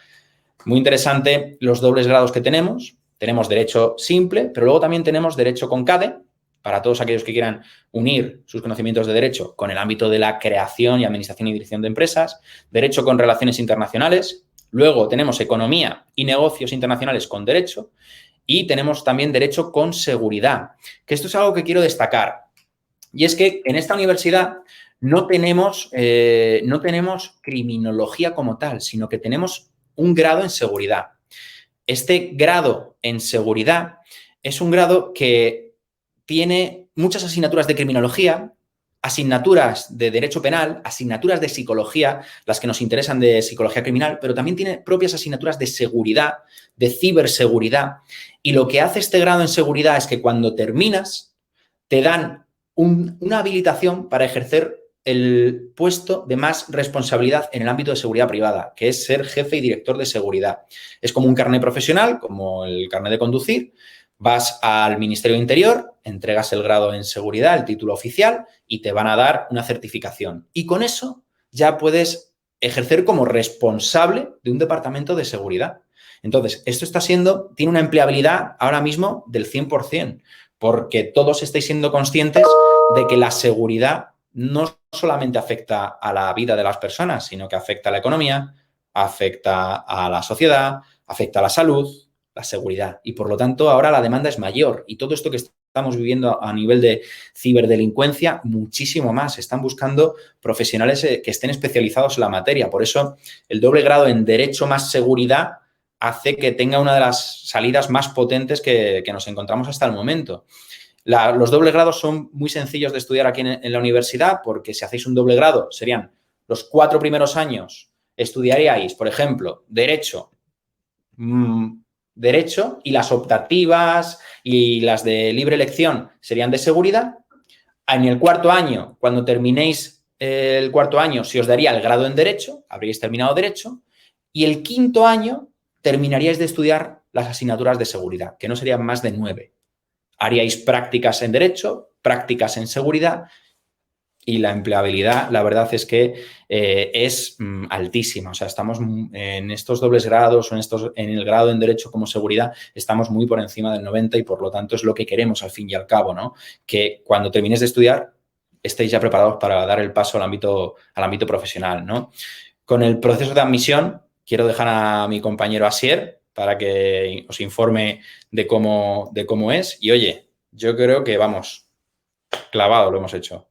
Muy interesante los dobles grados que tenemos. Tenemos derecho simple, pero luego también tenemos derecho con CADE, para todos aquellos que quieran unir sus conocimientos de derecho con el ámbito de la creación y administración y dirección de empresas, derecho con relaciones internacionales, luego tenemos economía y negocios internacionales con derecho y tenemos también derecho con seguridad, que esto es algo que quiero destacar. Y es que en esta universidad no tenemos criminología como tal, sino que tenemos un grado en seguridad. Este grado en seguridad es un grado que tiene muchas asignaturas de criminología, asignaturas de derecho penal, asignaturas de psicología, las que nos interesan de psicología criminal, pero también tiene propias asignaturas de seguridad, de ciberseguridad. Y lo que hace este grado en seguridad es que cuando terminas, te dan una habilitación para ejercer el puesto de más responsabilidad en el ámbito de seguridad privada, que es ser jefe y director de seguridad. Es como un carnet profesional, como el carnet de conducir. Vas al Ministerio de Interior, entregas el grado en seguridad, el título oficial, y te van a dar una certificación. Y con eso ya puedes ejercer como responsable de un departamento de seguridad. Entonces, esto tiene una empleabilidad ahora mismo del 100%, porque todos estáis siendo conscientes de que la seguridad no solamente afecta a la vida de las personas, sino que afecta a la economía, afecta a la sociedad, afecta a la salud, la seguridad. Y por lo tanto, ahora la demanda es mayor. Y todo esto que estamos viviendo a nivel de ciberdelincuencia, muchísimo más. Están buscando profesionales que estén especializados en la materia. Por eso, el doble grado en Derecho más Seguridad hace que tenga una de las salidas más potentes que nos encontramos hasta el momento. Los dobles grados son muy sencillos de estudiar aquí en la universidad porque si hacéis un doble grado serían los 4 primeros años, estudiaríais, por ejemplo, Derecho y las optativas y las de libre elección serían de seguridad. En el cuarto año, cuando terminéis el cuarto año, se os daría el grado en Derecho, habríais terminado Derecho, y el quinto año terminaríais de estudiar las asignaturas de seguridad, que no serían más de 9. Haríais prácticas en Derecho, prácticas en seguridad y la empleabilidad, la verdad es que es altísima. O sea, estamos en estos dobles grados o en el grado en Derecho como seguridad, estamos muy por encima del 90 y por lo tanto es lo que queremos al fin y al cabo, ¿no? Que cuando terminéis de estudiar estéis ya preparados para dar el paso al ámbito profesional, ¿no? Con el proceso de admisión, quiero dejar a mi compañero Asier para que os informe de cómo es. Y, oye, yo creo que, vamos, clavado lo hemos hecho.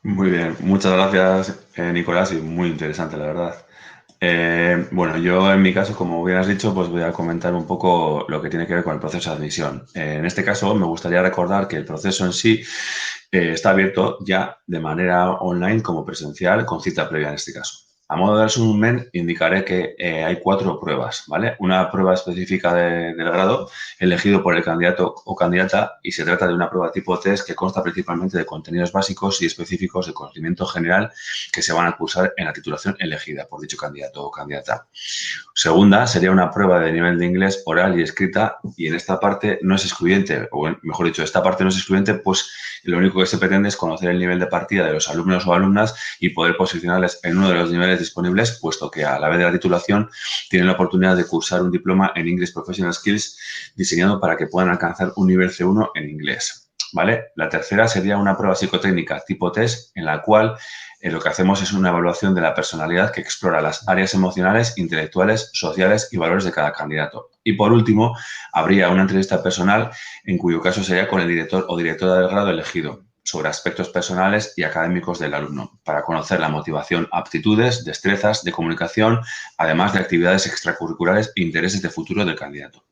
Muy bien. Muchas gracias, Nicolás, y muy interesante, la verdad. Bueno, yo en mi caso, como bien has dicho, pues voy a comentar un poco lo que tiene que ver con el proceso de admisión. En este caso, me gustaría recordar que el proceso en sí está abierto ya de manera online como presencial, con cita previa en este caso. A modo de resumen, indicaré que hay 4 pruebas, ¿vale? Una prueba específica del grado elegido por el candidato o candidata y se trata de una prueba tipo test que consta principalmente de contenidos básicos y específicos de conocimiento general que se van a cursar en la titulación elegida por dicho candidato o candidata. Segunda, sería una prueba de nivel de inglés oral y escrita y en esta parte no es excluyente, o mejor dicho, esta parte no es excluyente, pues lo único que se pretende es conocer el nivel de partida de los alumnos o alumnas y poder posicionarles en uno de los niveles disponibles, puesto que a la vez de la titulación tienen la oportunidad de cursar un diploma en English Professional Skills diseñado para que puedan alcanzar un nivel C1 en inglés, ¿vale? La tercera sería una prueba psicotécnica tipo test en la cual lo que hacemos es una evaluación de la personalidad que explora las áreas emocionales, intelectuales, sociales y valores de cada candidato. Y por último, habría una entrevista personal en cuyo caso sería con el director o directora del grado elegido sobre aspectos personales y académicos del alumno, para conocer la motivación, aptitudes, destrezas de comunicación, además de actividades extracurriculares e intereses de futuro del candidato.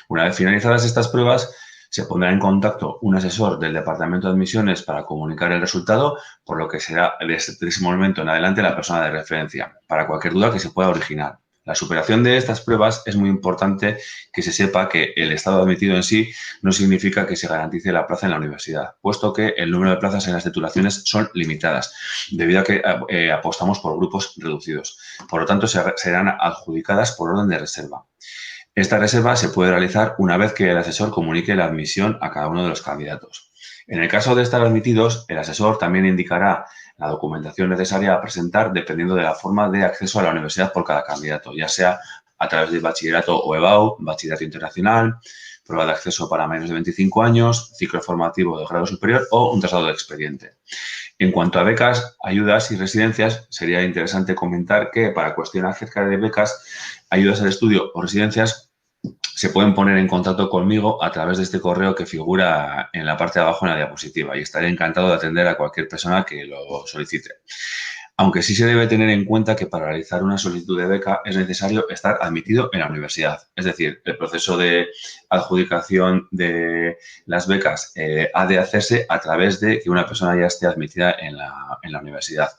Una vez finalizadas estas pruebas, se pondrá en contacto un asesor del Departamento de Admisiones para comunicar el resultado, por lo que será desde ese momento en adelante la persona de referencia para cualquier duda que se pueda originar. La superación de estas pruebas es muy importante que se sepa que el estado admitido en sí no significa que se garantice la plaza en la universidad, puesto que el número de plazas en las titulaciones son limitadas, debido a que apostamos por grupos reducidos. Por lo tanto, serán adjudicadas por orden de reserva. Esta reserva se puede realizar una vez que el asesor comunique la admisión a cada uno de los candidatos. En el caso de estar admitidos, el asesor también indicará la documentación necesaria a presentar dependiendo de la forma de acceso a la universidad por cada candidato, ya sea a través de bachillerato o EBAU, bachillerato internacional, prueba de acceso para menos de 25 años, ciclo formativo de grado superior o un traslado de expediente. En cuanto a becas, ayudas y residencias, sería interesante comentar que para cuestionar acerca de becas, ayudas al estudio o residencias, se pueden poner en contacto conmigo a través de este correo que figura en la parte de abajo en la diapositiva y estaré encantado de atender a cualquier persona que lo solicite. Aunque sí se debe tener en cuenta que para realizar una solicitud de beca es necesario estar admitido en la universidad. Es decir, el proceso de adjudicación de las becas ha de hacerse a través de que una persona ya esté admitida en la universidad.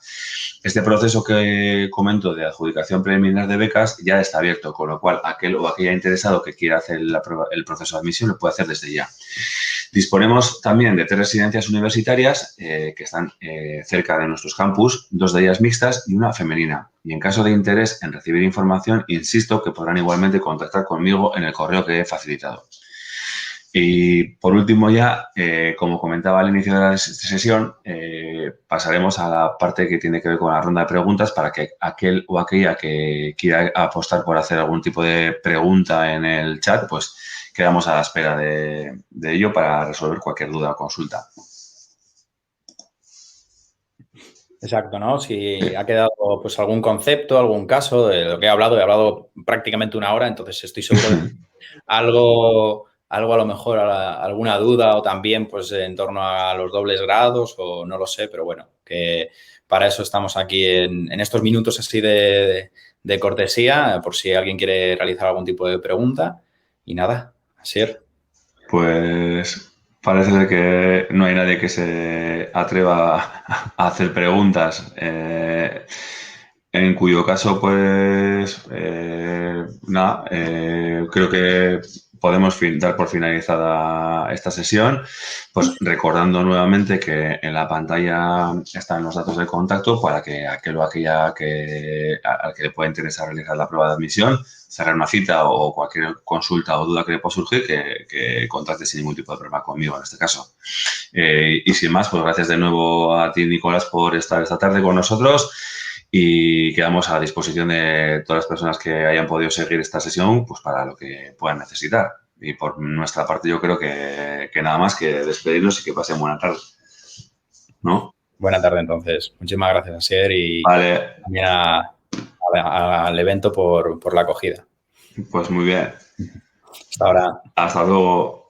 Este proceso que comento de adjudicación preliminar de becas ya está abierto, con lo cual aquel o aquella interesado que quiera hacer el proceso de admisión lo puede hacer desde ya. Disponemos también de 3 residencias universitarias que están cerca de nuestros campus, 2 de ellas mixtas y una femenina. Y en caso de interés en recibir información, insisto que podrán igualmente contactar conmigo en el correo que he facilitado. Y por último ya, como comentaba al inicio de la sesión, pasaremos a la parte que tiene que ver con la ronda de preguntas para que aquel o aquella que quiera apostar por hacer algún tipo de pregunta en el chat, pues quedamos a la espera de ello para resolver cualquier duda o consulta. Exacto, ¿no? Si ha quedado pues algún concepto, algún caso de lo que he hablado prácticamente 1 hora, entonces estoy seguro de que algo a lo mejor alguna duda o también pues en torno a los dobles grados o no lo sé, pero bueno, que para eso estamos aquí en estos minutos así de cortesía, por si alguien quiere realizar algún tipo de pregunta. Y nada, Asier. Pues parece ser que no hay nadie que se atreva a hacer preguntas, en cuyo caso, pues, nada, creo que podemos dar por finalizada esta sesión, pues recordando nuevamente que en la pantalla están los datos de contacto para que aquel o aquella al que le pueda interesar realizar la prueba de admisión, cerrar una cita o cualquier consulta o duda que le pueda surgir, que contacte sin ningún tipo de problema conmigo en este caso. Y sin más, pues gracias de nuevo a ti, Nicolás, por estar esta tarde con nosotros y quedamos a disposición de todas las personas que hayan podido seguir esta sesión, pues para lo que puedan necesitar. Y por nuestra parte yo creo que nada más que despedirnos y que pasen buena tarde, ¿no? Buena tarde entonces. Muchísimas gracias, Asier, y vale. también al evento por la acogida. Pues muy bien. Hasta ahora. Hasta luego.